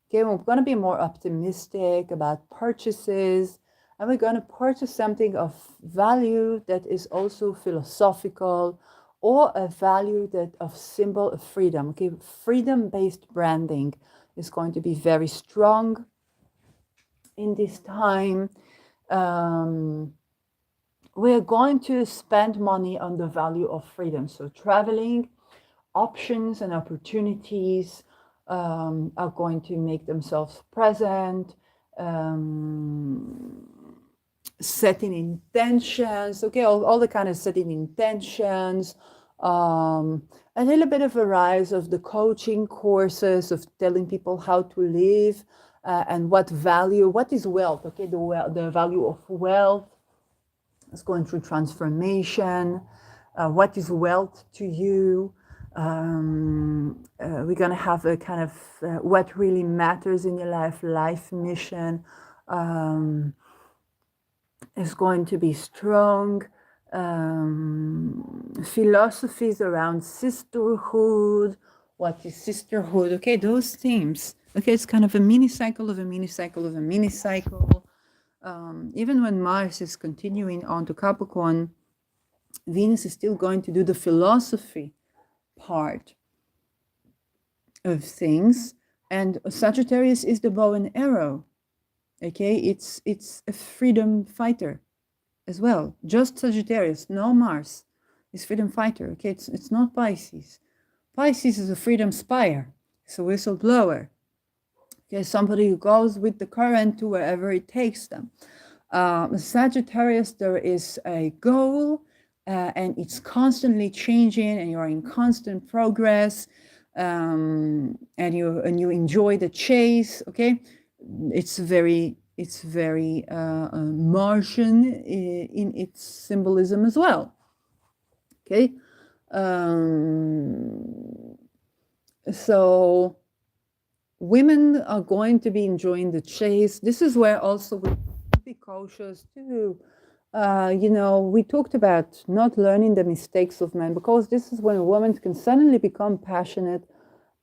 Okay, we're going to be more optimistic about purchases, and we're going to purchase something of value that is also philosophical, or a value that of symbol of freedom. Okay, freedom-based branding is going to be very strong in this time. We're going to spend money on the value of freedom. So traveling, options and opportunities are going to make themselves present. Setting intentions, okay, all the kind of setting intentions. A little bit of a rise of the coaching courses, of telling people how to live, and what is wealth, okay, the value of wealth. It's going through transformation. What is wealth to you? We're going to have a kind of what really matters in your life mission is going to be strong. Philosophies around sisterhood. What is sisterhood? Okay, those themes. Okay, it's kind of a mini cycle of a mini cycle of a mini cycle. Even when Mars is continuing on to Capricorn, Venus is still going to do the philosophy part of things, and Sagittarius is the bow and arrow. Okay, it's a freedom fighter as well. Just Sagittarius, no Mars, is freedom fighter. Okay, it's not Pisces. Pisces is a freedom spire, it's a whistleblower. Okay, somebody who goes with the current to wherever it takes them. Sagittarius, there is a goal, and it's constantly changing, and you're in constant progress, and you enjoy the chase. Okay, it's very Martian in its symbolism as well. Okay, so women are going to be enjoying the chase. This is where also we have to be cautious too. We talked about not learning the mistakes of men, because this is when a woman can suddenly become passionate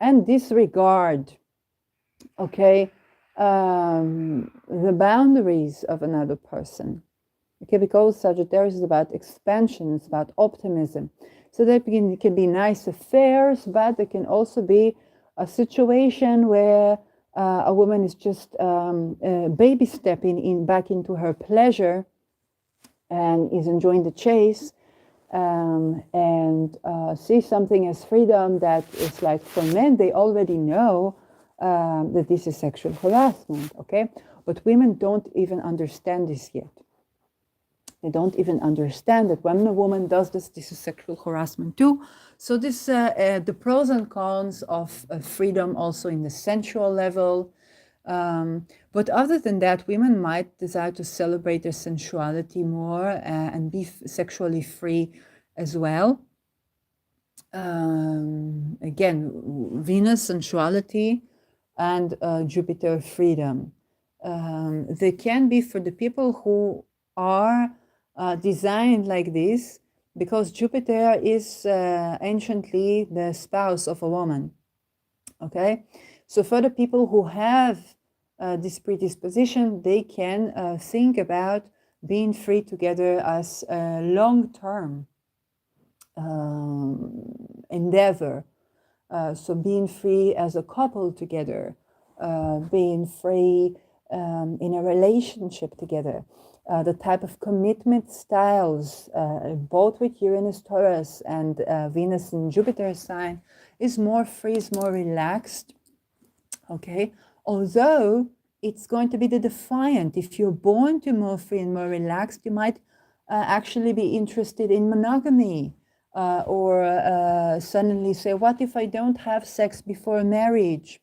and disregard, okay, the boundaries of another person. Okay, because Sagittarius is about expansion, it's about optimism. So there can be nice affairs, but there can also be a situation where a woman is just baby stepping back into her pleasure and is enjoying the chase, and see something as freedom that is like, for men, they already know that this is sexual harassment, okay? But women don't even understand this yet. They don't even understand that when a woman does this is sexual harassment too. So this, the pros and cons of freedom also in the sensual level. But other than that, women might desire to celebrate their sensuality more and be sexually free as well. Again, Venus, sensuality, and Jupiter, freedom. They can be, for the people who are designed like this, because Jupiter is anciently the spouse of a woman. Okay, so for the people who have this predisposition, they can think about being free together as long-term endeavor. So being free as a couple together, being free in a relationship together, the type of commitment styles, both with Uranus, Taurus, and Venus in Jupiter sign, is more free, is more relaxed. Okay, although it's going to be the defiant. If you're born to more free and more relaxed, you might actually be interested in monogamy, or suddenly say, what if I don't have sex before marriage?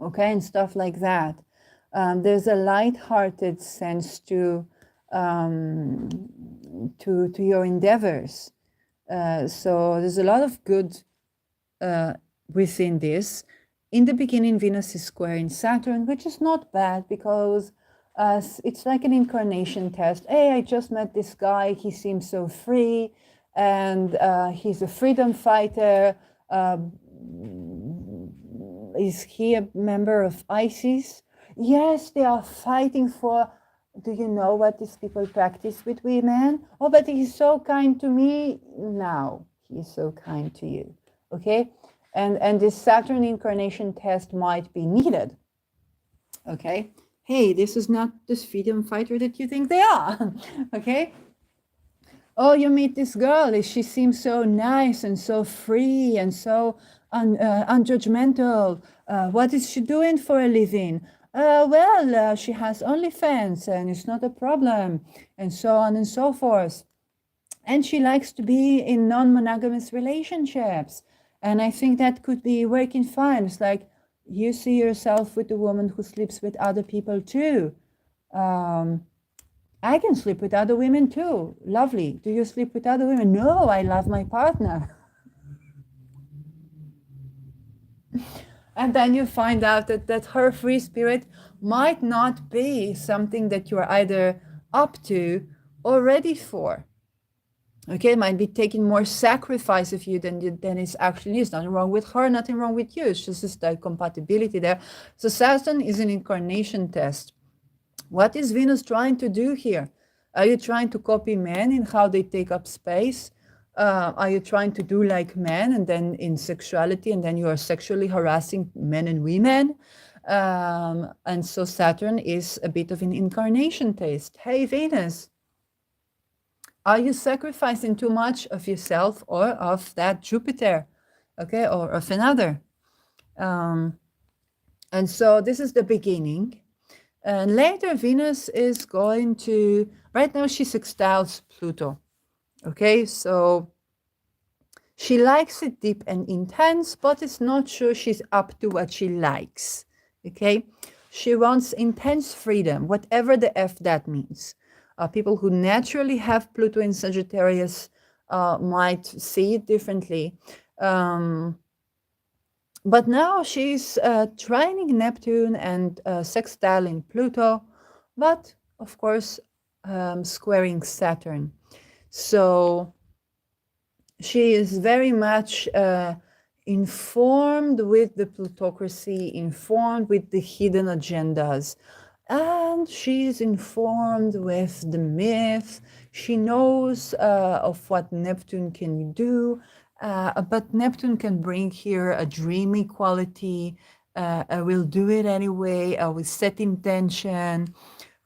Okay, and stuff like that. There's a light-hearted sense to your endeavors. So there's a lot of good within this. In the beginning, Venus is squaring Saturn, which is not bad because it's like an incarnation test. Hey, I just met this guy. He seems so free, and he's a freedom fighter. Is he a member of ISIS? Yes, they are fighting for. Do you know what these people practice with women? Oh, but he's so kind to me. Now he's so kind to you. Okay, and this Saturn incarnation test might be needed. Okay, hey, this is not this freedom fighter that you think they are. Okay. Oh, you meet this girl. She seems so nice and so free and so unjudgmental. What is she doing for a living? Well, she has OnlyFans and it's not a problem, and so on and so forth. And she likes to be in non-monogamous relationships. And I think that could be working fine. It's like you see yourself with a woman who sleeps with other people too. I can sleep with other women too. Lovely. Do you sleep with other women? No, I love my partner. And then you find out that her free spirit might not be something that you're either up to or ready for. Okay, it might be taking more sacrifice of you than it actually is. Nothing wrong with her, nothing wrong with you. It's just this compatibility there. So Saturn is an incarnation test. What is Venus trying to do here? Are you trying to copy men in how they take up space? Are you trying to do like men and then in sexuality, and then you are sexually harassing men and women? And so Saturn is a bit of an incarnation test. Hey, Venus, are you sacrificing too much of yourself or of that Jupiter? Okay, or of another? And so this is the beginning. And later, Venus is going to, right now she sextiles Pluto. Okay, so she likes it deep and intense, but it's not sure she's up to what she likes. Okay, she wants intense freedom, whatever the F that means. People who naturally have Pluto in Sagittarius might see it differently. But now she's trining Neptune and sextiling Pluto, but of course squaring Saturn. So she is very much informed with the plutocracy, informed with the hidden agendas, and she's informed with the myth. She knows of what Neptune can do. But Neptune can bring here a dreamy quality. I will do it anyway. I will set intention.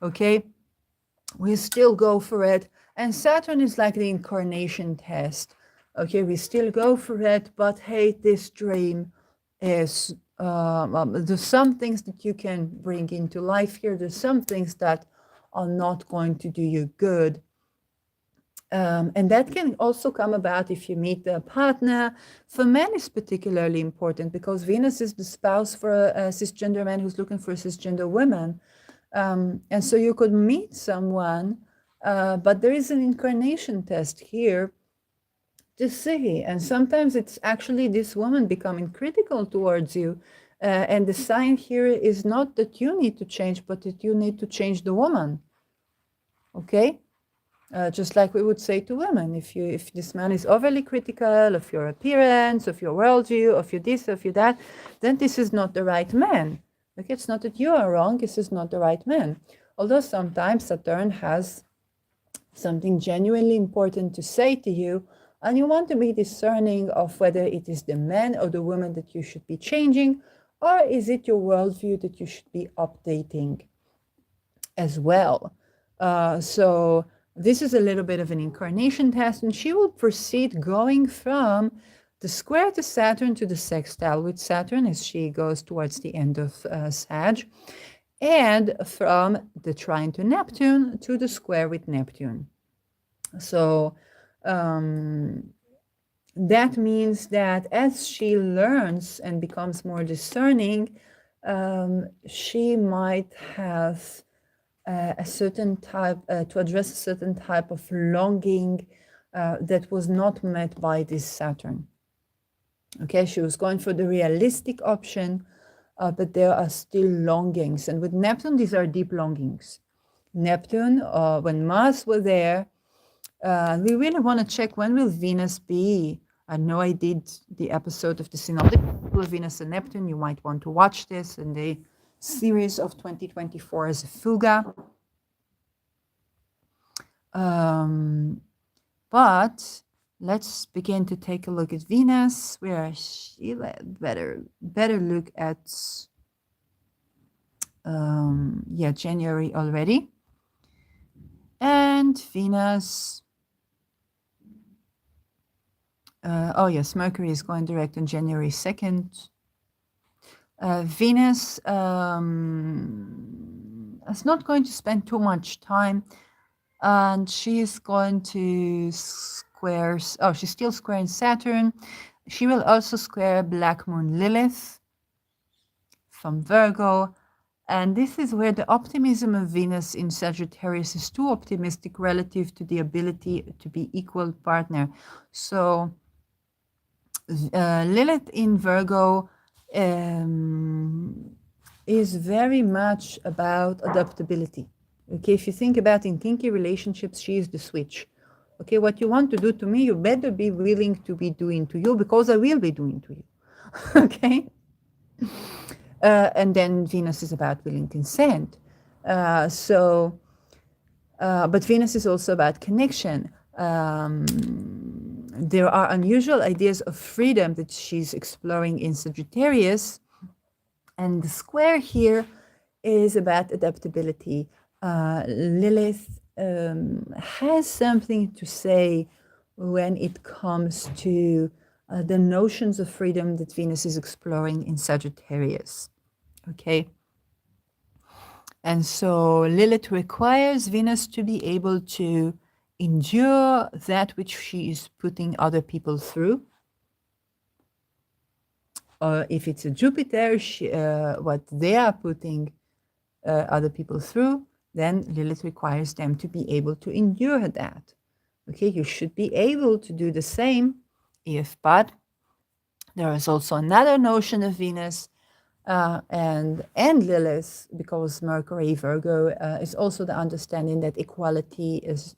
Okay, we still go for it. And Saturn is like the incarnation test. Okay, we still go for it, but hey, this dream is, there's some things that you can bring into life here. There's some things that are not going to do you good. And that can also come about if you meet a partner. For men, it's particularly important because Venus is the spouse for a cisgender man who's looking for a cisgender woman. And so you could meet someone, but there is an incarnation test here to see. And sometimes it's actually this woman becoming critical towards you. And the sign here is not that you need to change, but that you need to change the woman. Okay? Just like we would say to women, if this man is overly critical of your appearance, of your worldview, of your this, of your that, then this is not the right man. Okay, it's not that you are wrong, this is not the right man. Although sometimes Saturn has something genuinely important to say to you, and you want to be discerning of whether it is the man or the woman that you should be changing, or is it your worldview that you should be updating as well. So this is a little bit of an incarnation test, and she will proceed going from the square to Saturn to the sextile with Saturn as she goes towards the end of Sag, and from the trine to Neptune to the square with Neptune. So that means that as she learns and becomes more discerning, she might have a certain type, to address a certain type of longing that was not met by this Saturn. Okay, she was going for the realistic option, but there are still longings. And with Neptune, these are deep longings. Neptune, when Mars were there, we really want to check when will Venus be. I know I did the episode of the synoptic of Venus and Neptune. You might want to watch this in the series of 2024 as a fuga. But let's begin to take a look at Venus. Where is she? Better look at January already. And Venus. Oh yes, Mercury is going direct on January 2nd. Venus is not going to spend too much time, and she is going to square, she's still squaring Saturn. She will also square Black Moon Lilith from Virgo, and this is where the optimism of Venus in Sagittarius is too optimistic relative to the ability to be equal partner. So Lilith in Virgo is very much about adaptability. Okay, if you think about in kinky relationships, she is the switch. Okay, what you want to do to me, you better be willing to be doing to you, because I will be doing to you. Okay? And then Venus is about willing consent. But Venus is also about connection. There are unusual ideas of freedom that she's exploring in Sagittarius. And the square here is about adaptability. Lilith has something to say when it comes to the notions of freedom that Venus is exploring in Sagittarius. Okay? And so Lilith requires Venus to be able to endure that which she is putting other people through. Or if it's a Jupiter, what they are putting other people through, then Lilith requires them to be able to endure that. Okay, you should be able to do the same but there is also another notion of Venus and Lilith, because Mercury Virgo is also the understanding that equality is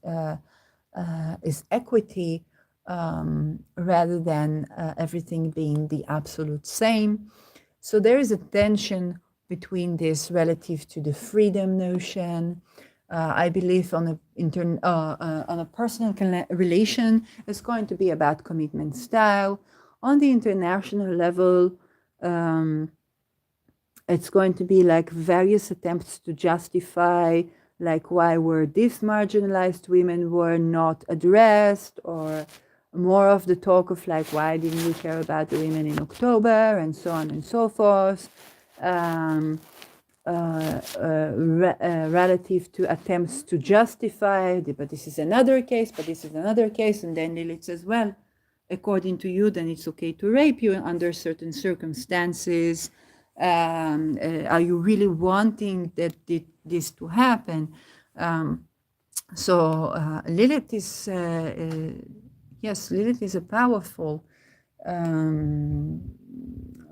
equity, rather than everything being the absolute same. So there is a tension between this relative to the freedom notion. I believe on a personal relation, it's going to be about commitment style. On the international level, it's going to be like various attempts to justify, like, why were these marginalized women were not addressed, or more of the talk of like, why didn't we care about the women in October, and so on and so forth. Relative to attempts to justify, but this is another case, and then Lilith says, well, according to you, then it's okay to rape you under certain circumstances. Are you really wanting this to happen? Lilith is, Lilith is a powerful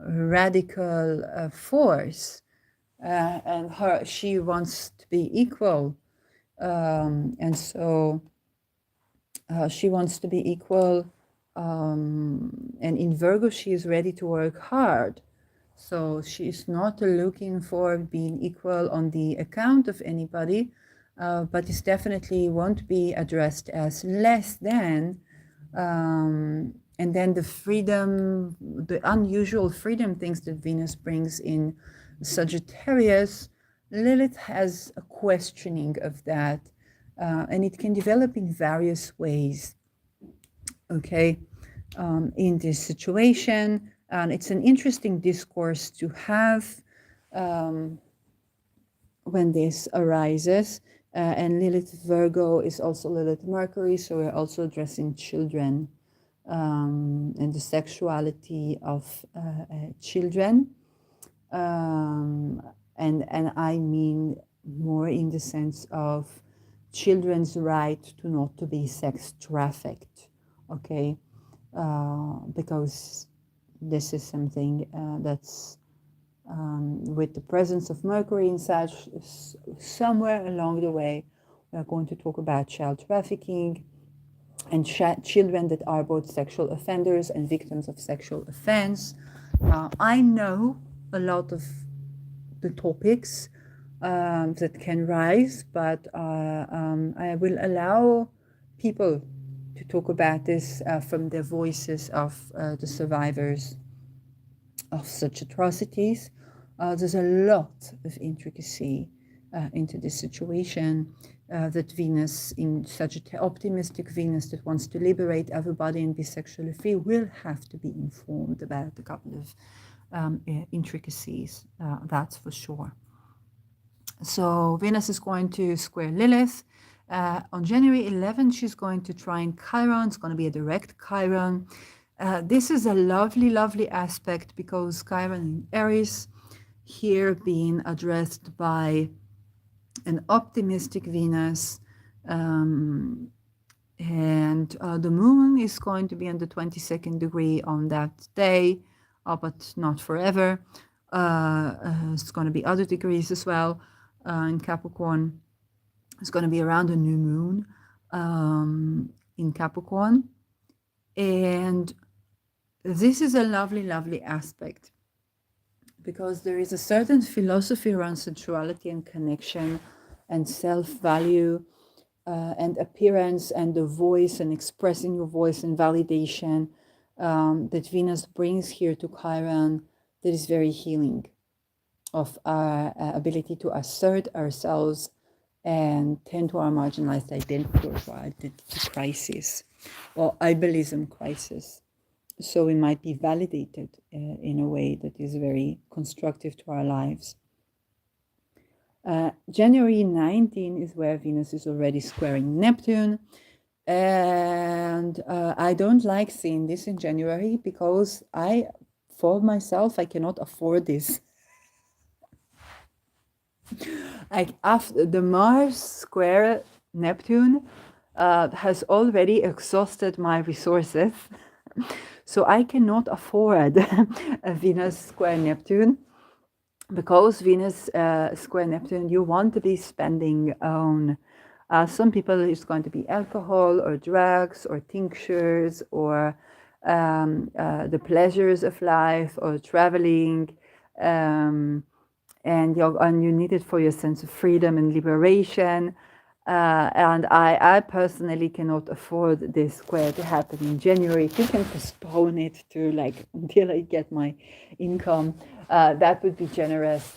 radical force. And she wants to be equal, and so she wants to be equal, and in Virgo she is ready to work hard, so she is not looking for being equal on the account of anybody, but is definitely won't be addressed as less than And then the freedom, the unusual freedom things that Venus brings in Sagittarius, Lilith has a questioning of that, and it can develop in various ways. Okay, in this situation, and it's an interesting discourse to have when this arises. And Lilith Virgo is also Lilith Mercury, so we're also addressing children and the sexuality of children. And I mean more in the sense of children's right to not to be sex trafficked, okay? Because this is something that's with the presence of Mercury in Sag, somewhere along the way, we're going to talk about child trafficking and children that are both sexual offenders and victims of sexual offense. I know a lot of the topics that can rise, but I will allow people to talk about this from the voices of the survivors of such atrocities. There's a lot of intricacy into this situation. That Venus, in such an optimistic Venus that wants to liberate everybody and be sexually free, will have to be informed about a couple of intricacies, that's for sure. So Venus is going to square Lilith. On January 11th, she's going to trine Chiron. It's going to be a direct Chiron. This is a lovely, lovely aspect because Chiron in Eris, here being addressed by an optimistic Venus, and the moon is going to be in the 22nd degree on that day, but not forever. It's going to be other degrees as well in Capricorn. It's going to be around the new moon in Capricorn. And this is a lovely, lovely aspect because there is a certain philosophy around sensuality and connection and self-value and appearance and the voice and expressing your voice and validation that Venus brings here to Chiron, that is very healing of our ability to assert ourselves and tend to our marginalized identity or our identity crisis or ableism crisis. So we might be validated in a way that is very constructive to our lives. January 19 is where Venus is already squaring Neptune. And I don't like seeing this in January because for myself, I cannot afford this. Like after the Mars square Neptune has already exhausted my resources. So I cannot afford a Venus square Neptune because Venus square Neptune, you want to be spending on some people it's going to be alcohol or drugs or tinctures or the pleasures of life or traveling, and you need it for your sense of freedom and liberation. And I personally cannot afford this square to happen in January. If you can postpone it to like until I get my income, that would be generous.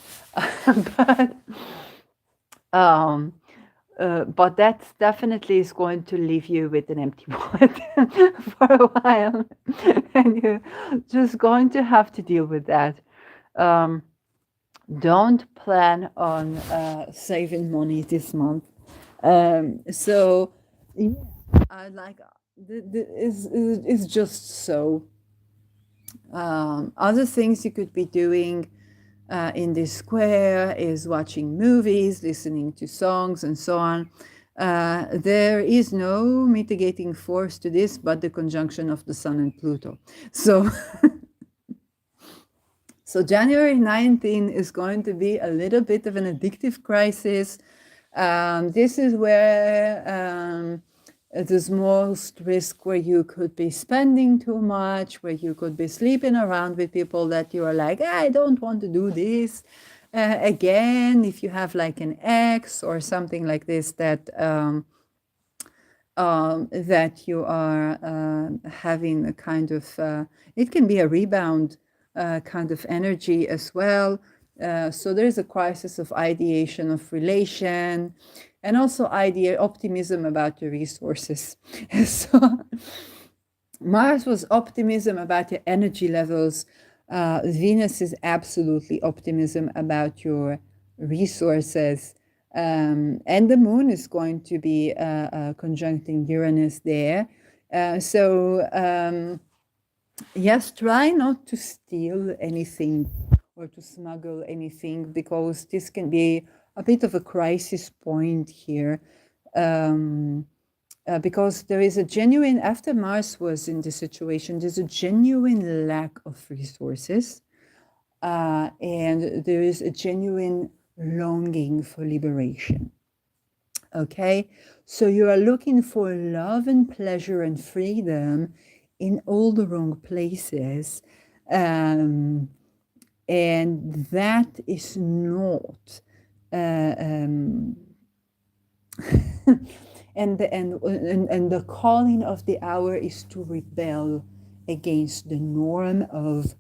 But that definitely is going to leave you with an empty wallet for a while, and you're just going to have to deal with that. Don't plan on saving money this month. So yeah, I like it's just so. Other things you could be doing in this square is watching movies, listening to songs, and so on. There is no mitigating force to this but the conjunction of the Sun and Pluto. So so January 19 is going to be a little bit of an addictive crisis. This is where there's most risk, where you could be spending too much, where you could be sleeping around with people that you are like, I don't want to do this again. If you have like an ex or something like this that that you are having a kind of, it can be a rebound kind of energy as well. So there's a crisis of ideation of relation and also optimism about the resources. So Mars was optimism about your energy levels. Venus is absolutely optimism about your resources. And the moon is going to be conjuncting Uranus there. Yes, try not to steal anything or to smuggle anything because this can be a bit of a crisis point here. Because there is a genuine, after Mars was in this situation, there's a genuine lack of resources, and there is a genuine longing for liberation. Okay, so you are looking for love and pleasure and freedom in all the wrong places. And that is not and the calling of the hour is to rebel against the norm of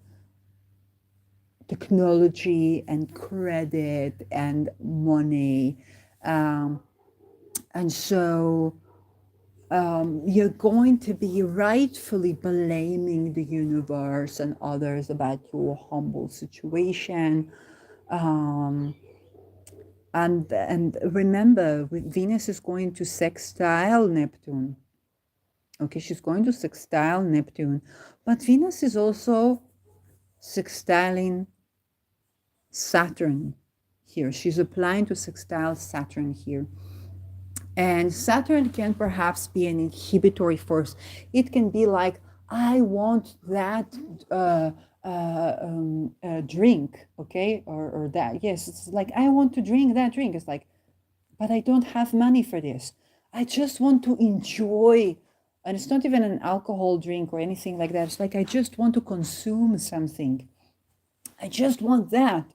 technology and credit and money. And so you're going to be rightfully blaming the universe and others about your humble situation. And remember, Venus is going to sextile Neptune. Okay, she's going to sextile Neptune. But Venus is also sextiling Saturn here. She's applying to sextile Saturn here. And Saturn can perhaps be an inhibitory force. It can be like, I want that drink, okay? Or that, yes, it's like, I want to drink that drink. It's like, but I don't have money for this. I just want to enjoy. And it's not even an alcohol drink or anything like that. It's like, I just want to consume something. I just want that.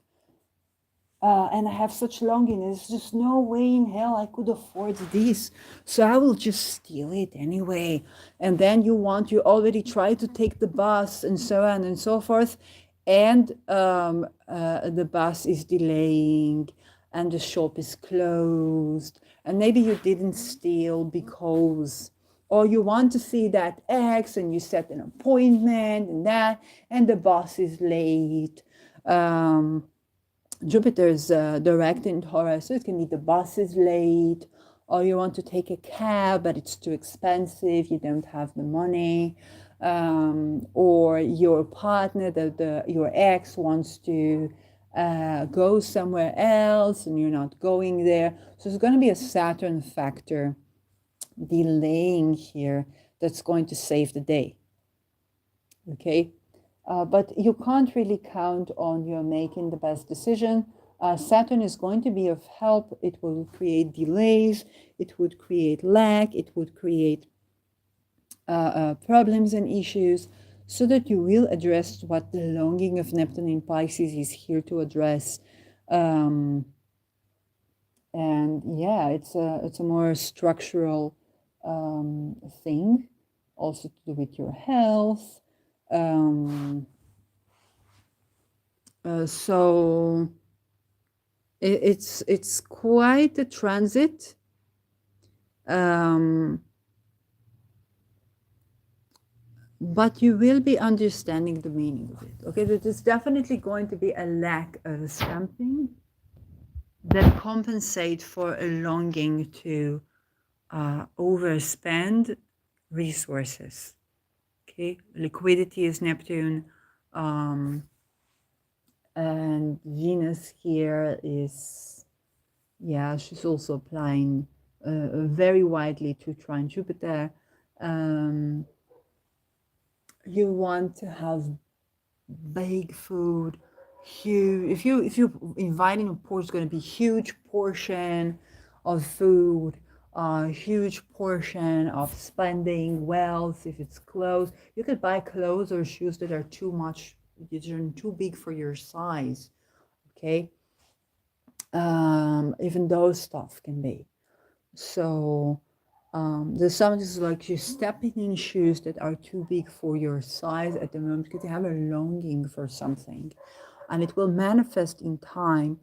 And I have such longing. There's just no way in hell I could afford this. So I will just steal it anyway. And then you already try to take the bus and so on and so forth. And the bus is delaying and the shop is closed. And maybe you didn't steal because, or you want to see that X and you set an appointment and the bus is late. Jupiter is direct in Taurus, so it can be the bus is late, or you want to take a cab, but it's too expensive, you don't have the money, or your partner, your ex wants to go somewhere else and you're not going there. So it's going to be a Saturn factor delaying here that's going to save the day. Okay? But you can't really count on your making the best decision. Saturn is going to be of help. It will create delays. It would create lack. It would create problems and issues so that you will address what the longing of Neptune in Pisces is here to address. And yeah, it's a more structural thing, also to do with your health. So it's quite a transit. But you will be understanding the meaning of it. Okay, there's definitely going to be a lack of something that compensates for a longing to overspend resources. Okay, liquidity is Neptune, and Venus here is, yeah, she's also applying very widely to trine Jupiter. You want to have big food, huge. If you inviting a portion, it's going to be huge portion of food, huge portion of spending, wealth. If it's clothes, you could buy clothes or shoes that are too much, they're too big for your size. Okay, even those stuff can be. So The summit is like you're stepping in shoes that are too big for your size at the moment because you have a longing for something, and it will manifest in time.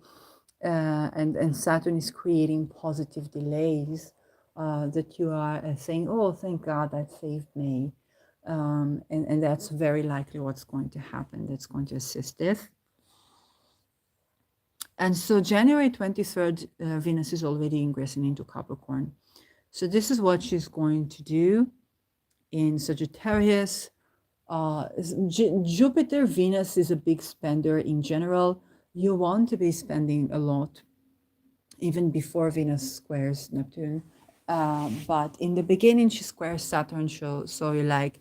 And Saturn is creating positive delays that you are saying, "Oh, thank God that saved me," and that's very likely what's going to happen. That's going to assist this. And so January 23rd, Venus is already ingressing into Capricorn. So this is what she's going to do in Sagittarius. Jupiter, Venus is a big spender in general. You want to be spending a lot, even before Venus squares Neptune. But in the beginning, she squares Saturn, so you're like,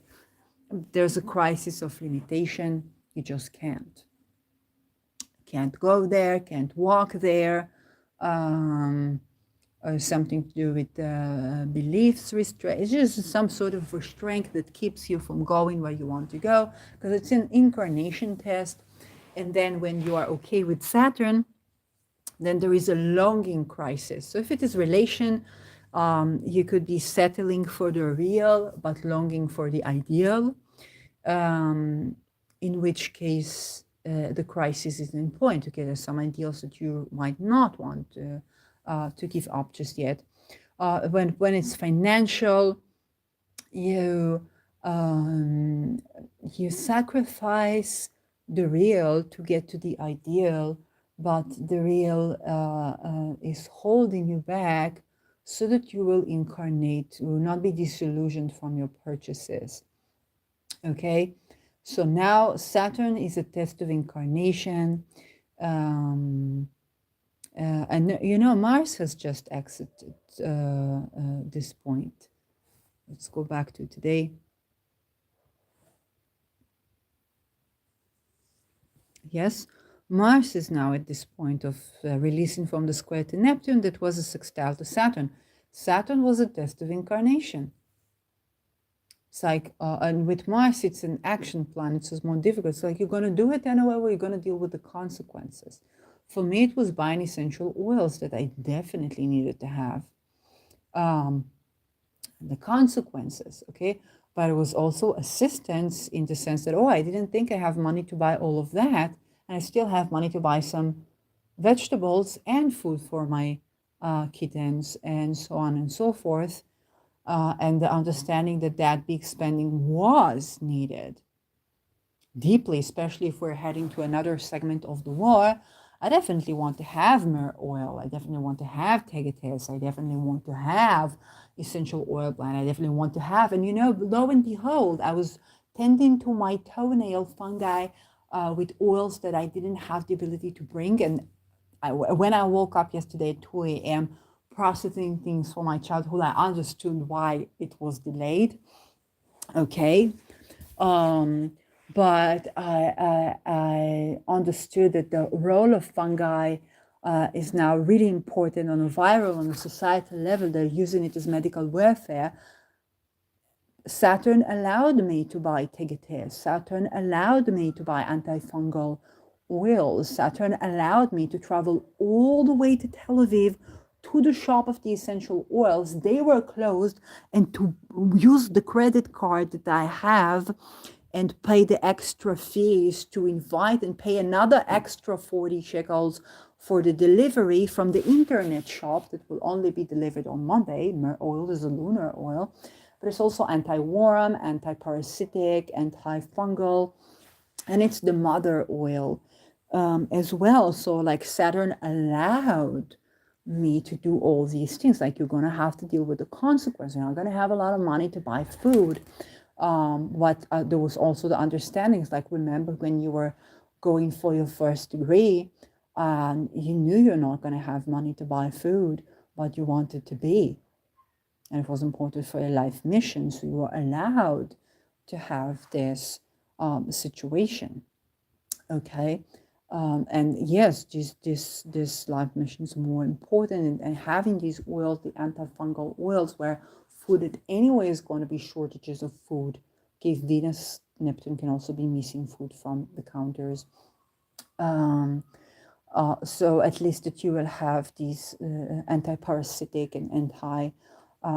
there's a crisis of limitation. You just can't go there, can't walk there. Or something to do with beliefs restraint. It's just some sort of restraint that keeps you from going where you want to go, because it's an incarnation test. And then when you are okay with Saturn, then there is a longing crisis. So if it is relation, you could be settling for the real but longing for the ideal, in which case the crisis is in point. Okay, there's some ideals that you might not want to give up just yet. When it's financial, you sacrifice the real to get to the ideal, but the real is holding you back so that you will incarnate, you will not be disillusioned from your purchases. Okay, so now Saturn is a test of incarnation. And you know, Mars has just exited this point. Let's go back to today. Yes, Mars is now at this point of releasing from the square to Neptune that was a sextile to Saturn. Saturn was a test of incarnation. It's like, and with Mars, it's an action plan. It's just more difficult. It's like, you're going to do it anyway, or you're going to deal with the consequences. For me, it was buying essential oils that I definitely needed to have. The consequences, okay? But it was also assistance in the sense that, oh, I didn't think I have money to buy all of that, and I still have money to buy some vegetables and food for my kittens, and so on and so forth. And the understanding that that big spending was needed deeply, especially if we're heading to another segment of the war. I definitely want to have myrrh oil. I definitely want to have tegates. I definitely want to have essential oil blend. I definitely want to have, and you know, lo and behold, I was tending to my toenail fungi with oils that I didn't have the ability to bring. And when I woke up yesterday at 2 a.m., processing things from my childhood, I understood why it was delayed. Okay. But I understood that the role of fungi is now really important on a viral, on a societal level. They're using it as medical warfare. Saturn allowed me to buy tegates. Saturn allowed me to buy antifungal oils. Saturn allowed me to travel all the way to Tel Aviv to the shop of the essential oils. They were closed, and to use the credit card that I have and pay the extra fees to invite and pay another extra 40 shekels for the delivery from the internet shop that will only be delivered on Monday. Myrrh oil is a lunar oil, but it's also anti-worm, anti-parasitic, antifungal, and it's the mother oil as well. So like Saturn allowed me to do all these things. Like, you're going to have to deal with the consequences. You're not going to have a lot of money to buy food. There was also the understandings, like, remember when you were going for your first degree, you knew you're not going to have money to buy food, but you wanted to be. And it was important for your life mission. So you were allowed to have this situation. Okay. And yes, this life mission is more important, and having these oils, the antifungal oils, where food that anyway is going to be shortages of food. Okay, Venus, Neptune can also be missing food from the counters. So at least that you will have these anti-parasitic and anti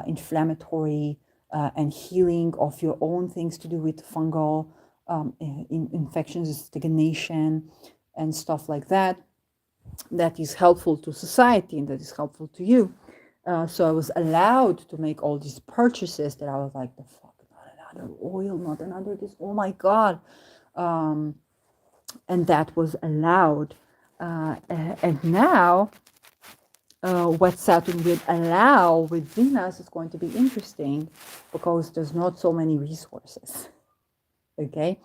inflammatory and healing of your own things to do with fungal infections, stagnation, and stuff like that. That is helpful to society and that is helpful to you. So I was allowed to make all these purchases that I was like, the fuck, not another oil, not another this, oh my God. And that was allowed. And now, what Saturn will allow with Venus is going to be interesting because there's not so many resources. Okay?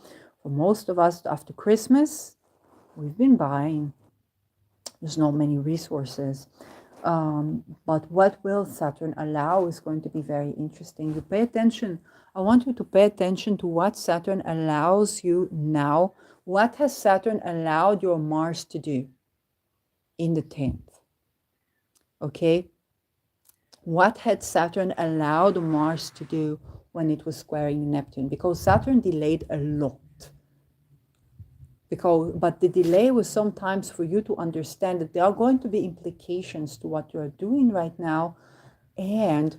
For most of us, after Christmas, we've been buying. There's not many resources. But what will Saturn allow is going to be very interesting. You pay attention. I want you to pay attention to what Saturn allows you now. What has Saturn allowed your Mars to do in the 10th? Okay? What had Saturn allowed Mars to do when it was squaring Neptune? Because Saturn delayed a lot. But the delay was sometimes for you to understand that there are going to be implications to what you're doing right now, and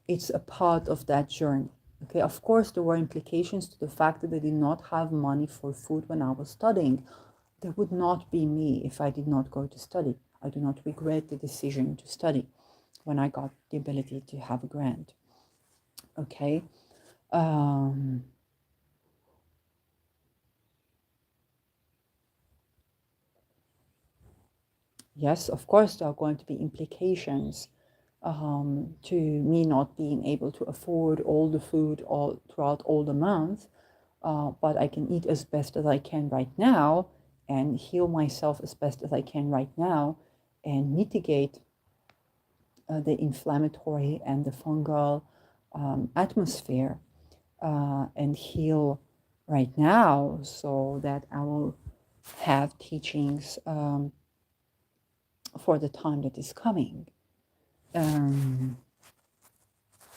it's a part of that journey. Okay, of course, there were implications to the fact that I did not have money for food when I was studying. There would not be me if I did not go to study. I do not regret the decision to study when I got the ability to have a grant. Okay. Yes, of course, there are going to be implications to me not being able to afford all the food throughout all the month, but I can eat as best as I can right now and heal myself as best as I can right now and mitigate the inflammatory and the fungal atmosphere and heal right now so that I will have teachings for the time that is coming. And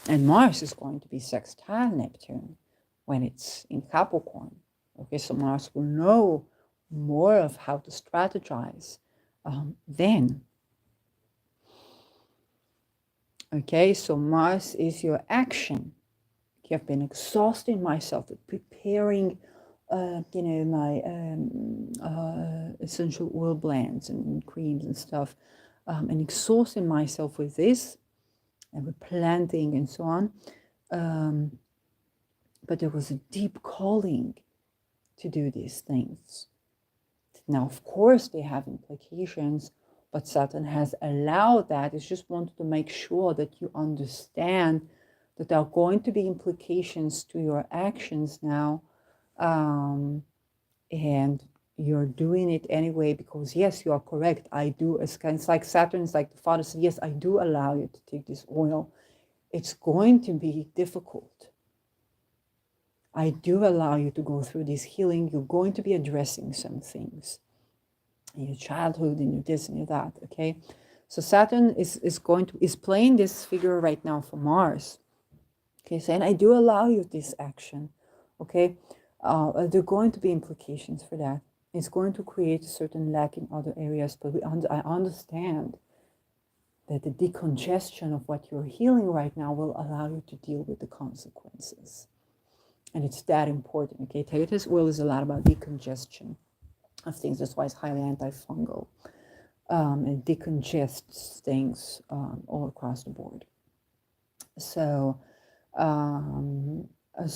Mars is going to be sextile Neptune when it's in Capricorn. Okay, so Mars will know more of how to strategize then. Okay, so Mars is your action. I've been exhausting myself with preparing my essential oil blends and creams and stuff, and exhausting myself with this and with planting and so on. But there was a deep calling to do these things. Now, of course, they have implications, but Saturn has allowed that. It's just wanted to make sure that you understand that there are going to be implications to your actions now. And you're doing it anyway because, yes, you are correct. I do. It's like Saturn is like the father said, yes, I do allow you to take this oil. It's going to be difficult. I do allow you to go through this healing. You're going to be addressing some things in your childhood, in your this and your that, okay? So Saturn is playing this figure right now for Mars. Okay, saying, I do allow you this action, okay? There are going to be implications for that. It's going to create a certain lack in other areas, but I understand that the decongestion of what you're healing right now will allow you to deal with the consequences. And it's that important, okay? Taurus oil is a lot about decongestion of things. That's why it's highly antifungal. And decongests things all across the board. So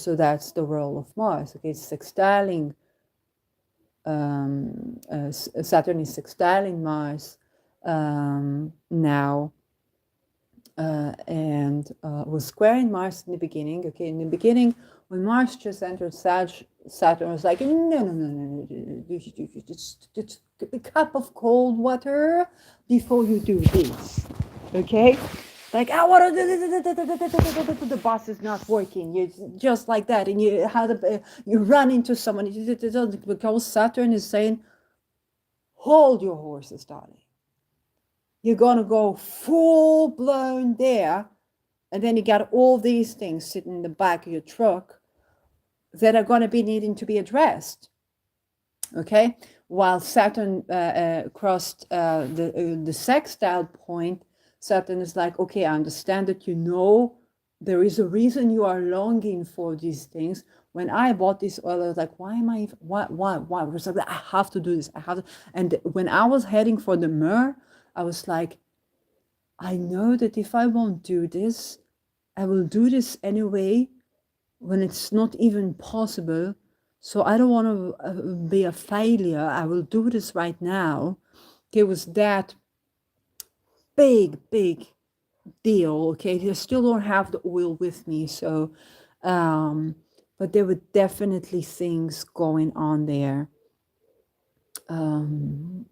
that's the role of Mars. Okay, it's sextiling. Saturn is sextiling Mars now, and was squaring Mars in the beginning. Okay, in the beginning, when Mars just entered Sag, Saturn was like, no, just a cup of cold water before you do this. Okay. Like, I want to, the bus is not working. You just like that, and you run into someone because Saturn is saying, hold your horses, darling. You're gonna go full blown there, and then you got all these things sitting in the back of your truck that are gonna be needing to be addressed. Okay, while Saturn crossed the sextile point. Saturn is like, okay, I understand that you know there is a reason you are longing for these things. When I bought this oil, I was like, why am I, why? I was like, I have to do this. I have to. And when I was heading for the myrrh, I was like, I know that if I won't do this, I will do this anyway when it's not even possible. So I don't want to be a failure. I will do this right now. It was that big deal. Okay, I still don't have the oil with me, so but there were definitely things going on there to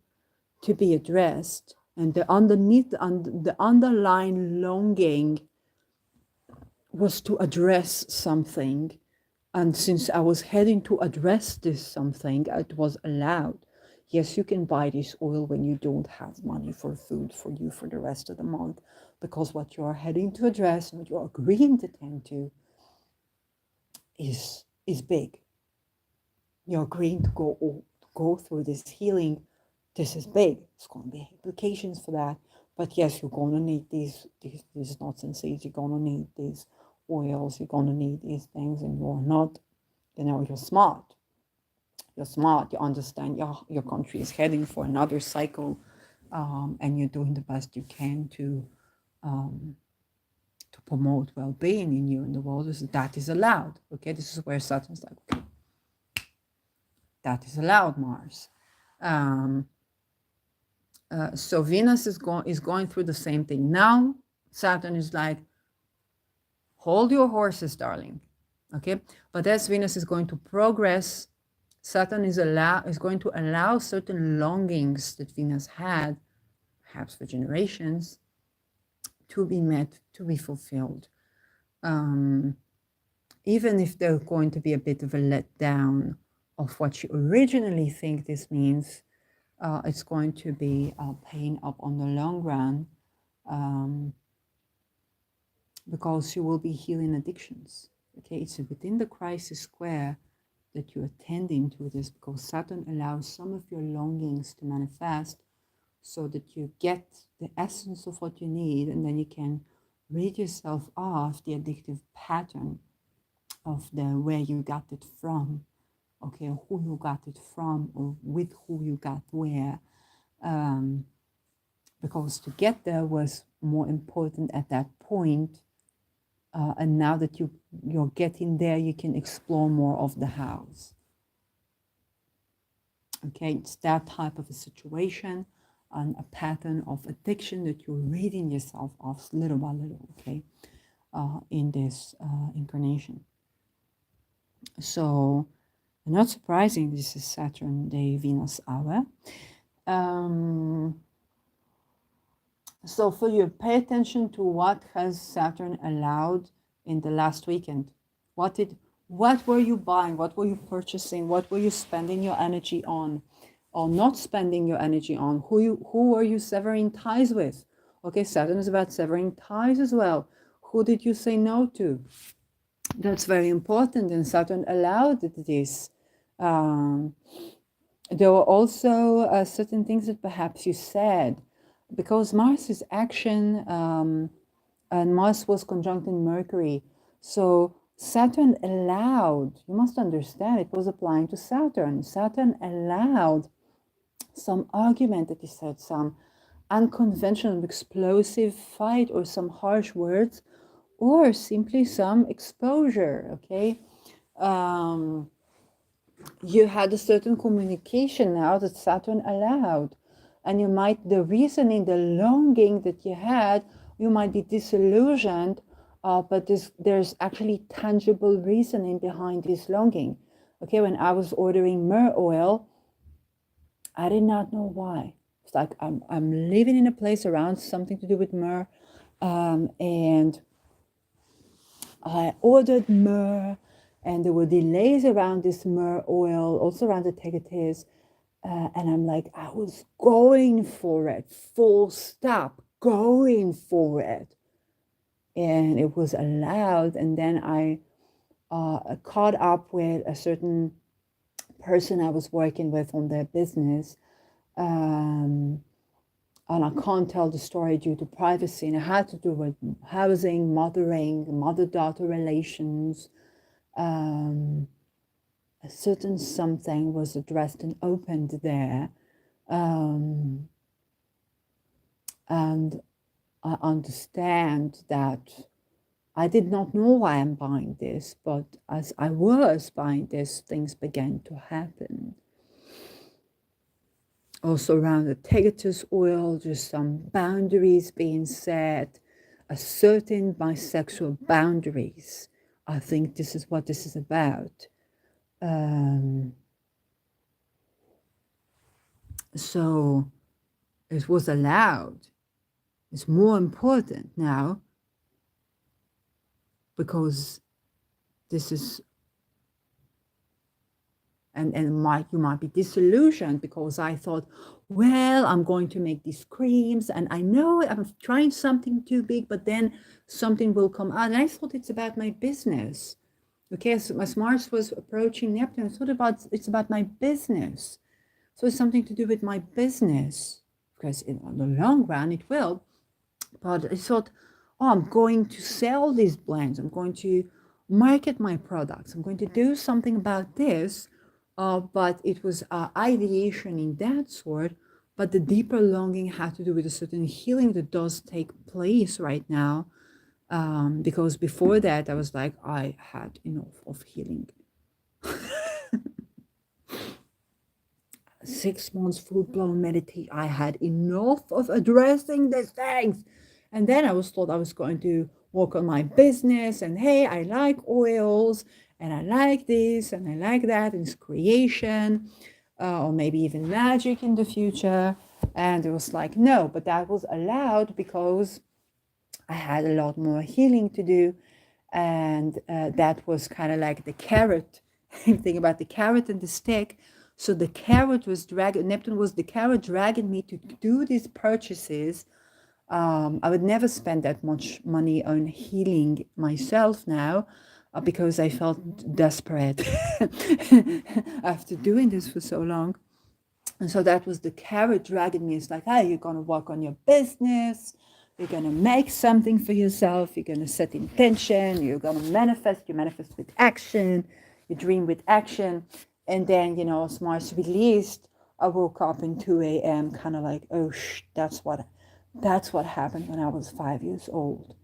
be addressed, and the underlying longing was to address something. And since I was heading to address this something, it was allowed. Yes, you can buy this oil when you don't have money for food for you for the rest of the month, because what you are heading to address, what you're agreeing to tend to, is big. You're agreeing to go through this healing. This is big. It's going to be implications for that. But yes, you're going to need these nuts and seeds. You're going to need these oils. You're going to need these things, and you're not, you're smart. You're smart. You understand your country is heading for another cycle, and you're doing the best you can to promote well-being in you and the world. That is allowed. Okay, this is where Saturn's like, okay, that is allowed, Mars. So Venus is going through the same thing. Now Saturn is like, hold your horses, darling. Okay, but as Venus is going to progress, Saturn is going to allow certain longings that Venus had, perhaps for generations, to be met, to be fulfilled. Even if there's going to be a bit of a letdown of what you originally think this means, it's going to be paying up on the long run, because you will be healing addictions. Okay, it's within the crisis square that you're attending to this, because Saturn allows some of your longings to manifest so that you get the essence of what you need, and then you can rid yourself of the addictive pattern of where you got it from, okay, who you got it from, or with who you got where, because to get there was more important at that point. And now that you're getting there, you can explore more of the house. Okay, it's that type of a situation and a pattern of addiction that you're ridding yourself of little by little, okay, in this incarnation. So, not surprising, this is Saturn day Venus hour. So for you, pay attention to what has Saturn allowed in the last weekend. What were you buying? What were you purchasing? What were you spending your energy on, or not spending your energy on? Who were you severing ties with? Okay, Saturn is about severing ties as well. Who did you say no to? That's very important, and Saturn allowed this. There were also certain things that perhaps you said, because Mars is action, and Mars was conjunct in Mercury. So Saturn allowed, you must understand, it was applying to Saturn. Saturn allowed some argument that he said, some unconventional, explosive fight, or some harsh words, or simply some exposure, okay? You had a certain communication now that Saturn allowed. And you might, the reasoning, the longing that you had, you might be disillusioned, but there's actually tangible reasoning behind this longing. Okay, when I was ordering myrrh oil, I did not know why. It's like I'm living in a place around something to do with myrrh, and I ordered myrrh, and there were delays around this myrrh oil, also around the tegates. And I'm like, I was going for it, full stop, going for it. And it was allowed. And then I caught up with a certain person I was working with on their business. and I can't tell the story due to privacy, and it had to do with housing, mothering, mother-daughter relations. A certain something was addressed and opened there, and I understand that I did not know why I'm buying this, but as I was buying this, things began to happen. Also around the Taurus oil, just some boundaries being set, asserting bisexual boundaries. I think this is what this is about. So it was allowed. It's more important now because this is, and you might be disillusioned because I thought, well, I'm going to make these creams and I know I'm trying something too big, but then something will come out. And I thought it's about my business. Okay, as Mars was approaching Neptune, I thought it's about my business. So it's something to do with my business, because in the long run it will. But I thought, oh, I'm going to sell these blends. I'm going to market my products. I'm going to do something about this. But it was ideation in that sort. But the deeper longing had to do with a certain healing that does take place right now. Because before that, I was like, I had enough of healing. 6 months full-blown meditation. I had enough of addressing these things. And then I was told I was going to work on my business. And hey, I like oils. And I like this. And I like that. And it's creation. Or maybe even magic in the future. And it was like, no. But that was allowed because I had a lot more healing to do. And that was kind of like the carrot. Think about the carrot and the stick. So the carrot was Neptune was the carrot dragging me to do these purchases. I would never spend that much money on healing myself now because I felt desperate after doing this for so long. And so that was the carrot dragging me. It's like, hey, you're going to work on your business. You're going to make something for yourself. You're going to set intention. You're going to manifest. You manifest with action. You dream with action. And then, as Mars released, I woke up in 2 a.m. kind of like, oh, that's what happened when I was 5 years old.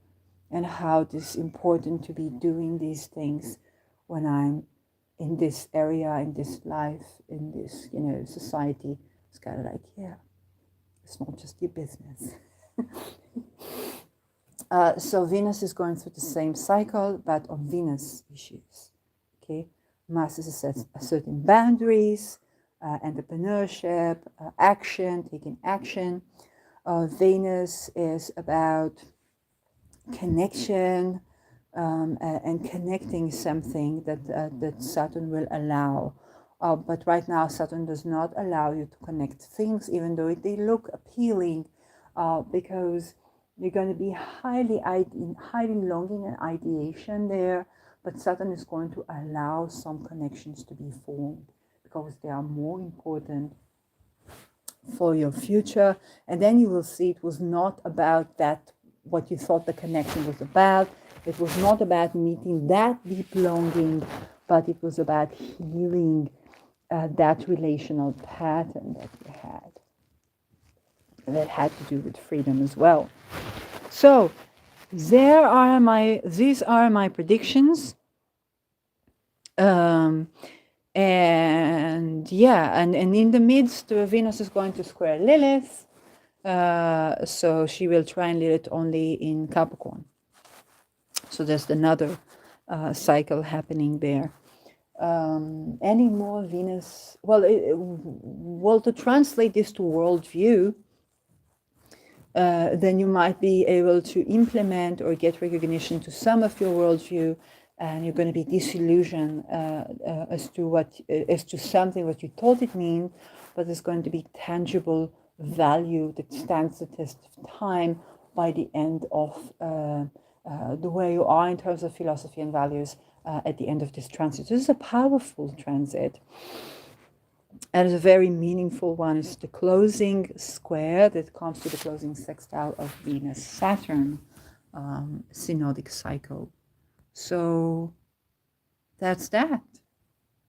And how it is important to be doing these things when I'm in this area, in this life, in this, society. It's kind of like, yeah, it's not just your business. So Venus is going through the same cycle, but on Venus issues, okay? Mars is certain boundaries, entrepreneurship, action, taking action. Venus is about connection and connecting something that Saturn will allow. But right now, Saturn does not allow you to connect things, even though they look appealing, because you're going to be highly longing and ideation there. But Saturn is going to allow some connections to be formed because they are more important for your future. And then you will see it was not about that, what you thought the connection was about. It was not about meeting that deep longing, but it was about healing that relational pattern that you had. And that had to do with freedom as well. So these are my predictions. And yeah, and in the midst, Venus is going to square Lilith. So she will trine Lilith only in Capricorn. So there's another cycle happening there. Any more Venus? Well, to translate this to worldview, then you might be able to implement or get recognition to some of your worldview, and you're going to be disillusioned as to something what you thought it means, but it's going to be tangible value that stands the test of time by the end of the way you are in terms of philosophy and values at the end of this transit. This is a powerful transit. And a very meaningful one is the closing square that comes to the closing sextile of Venus-Saturn synodic cycle. So that's that.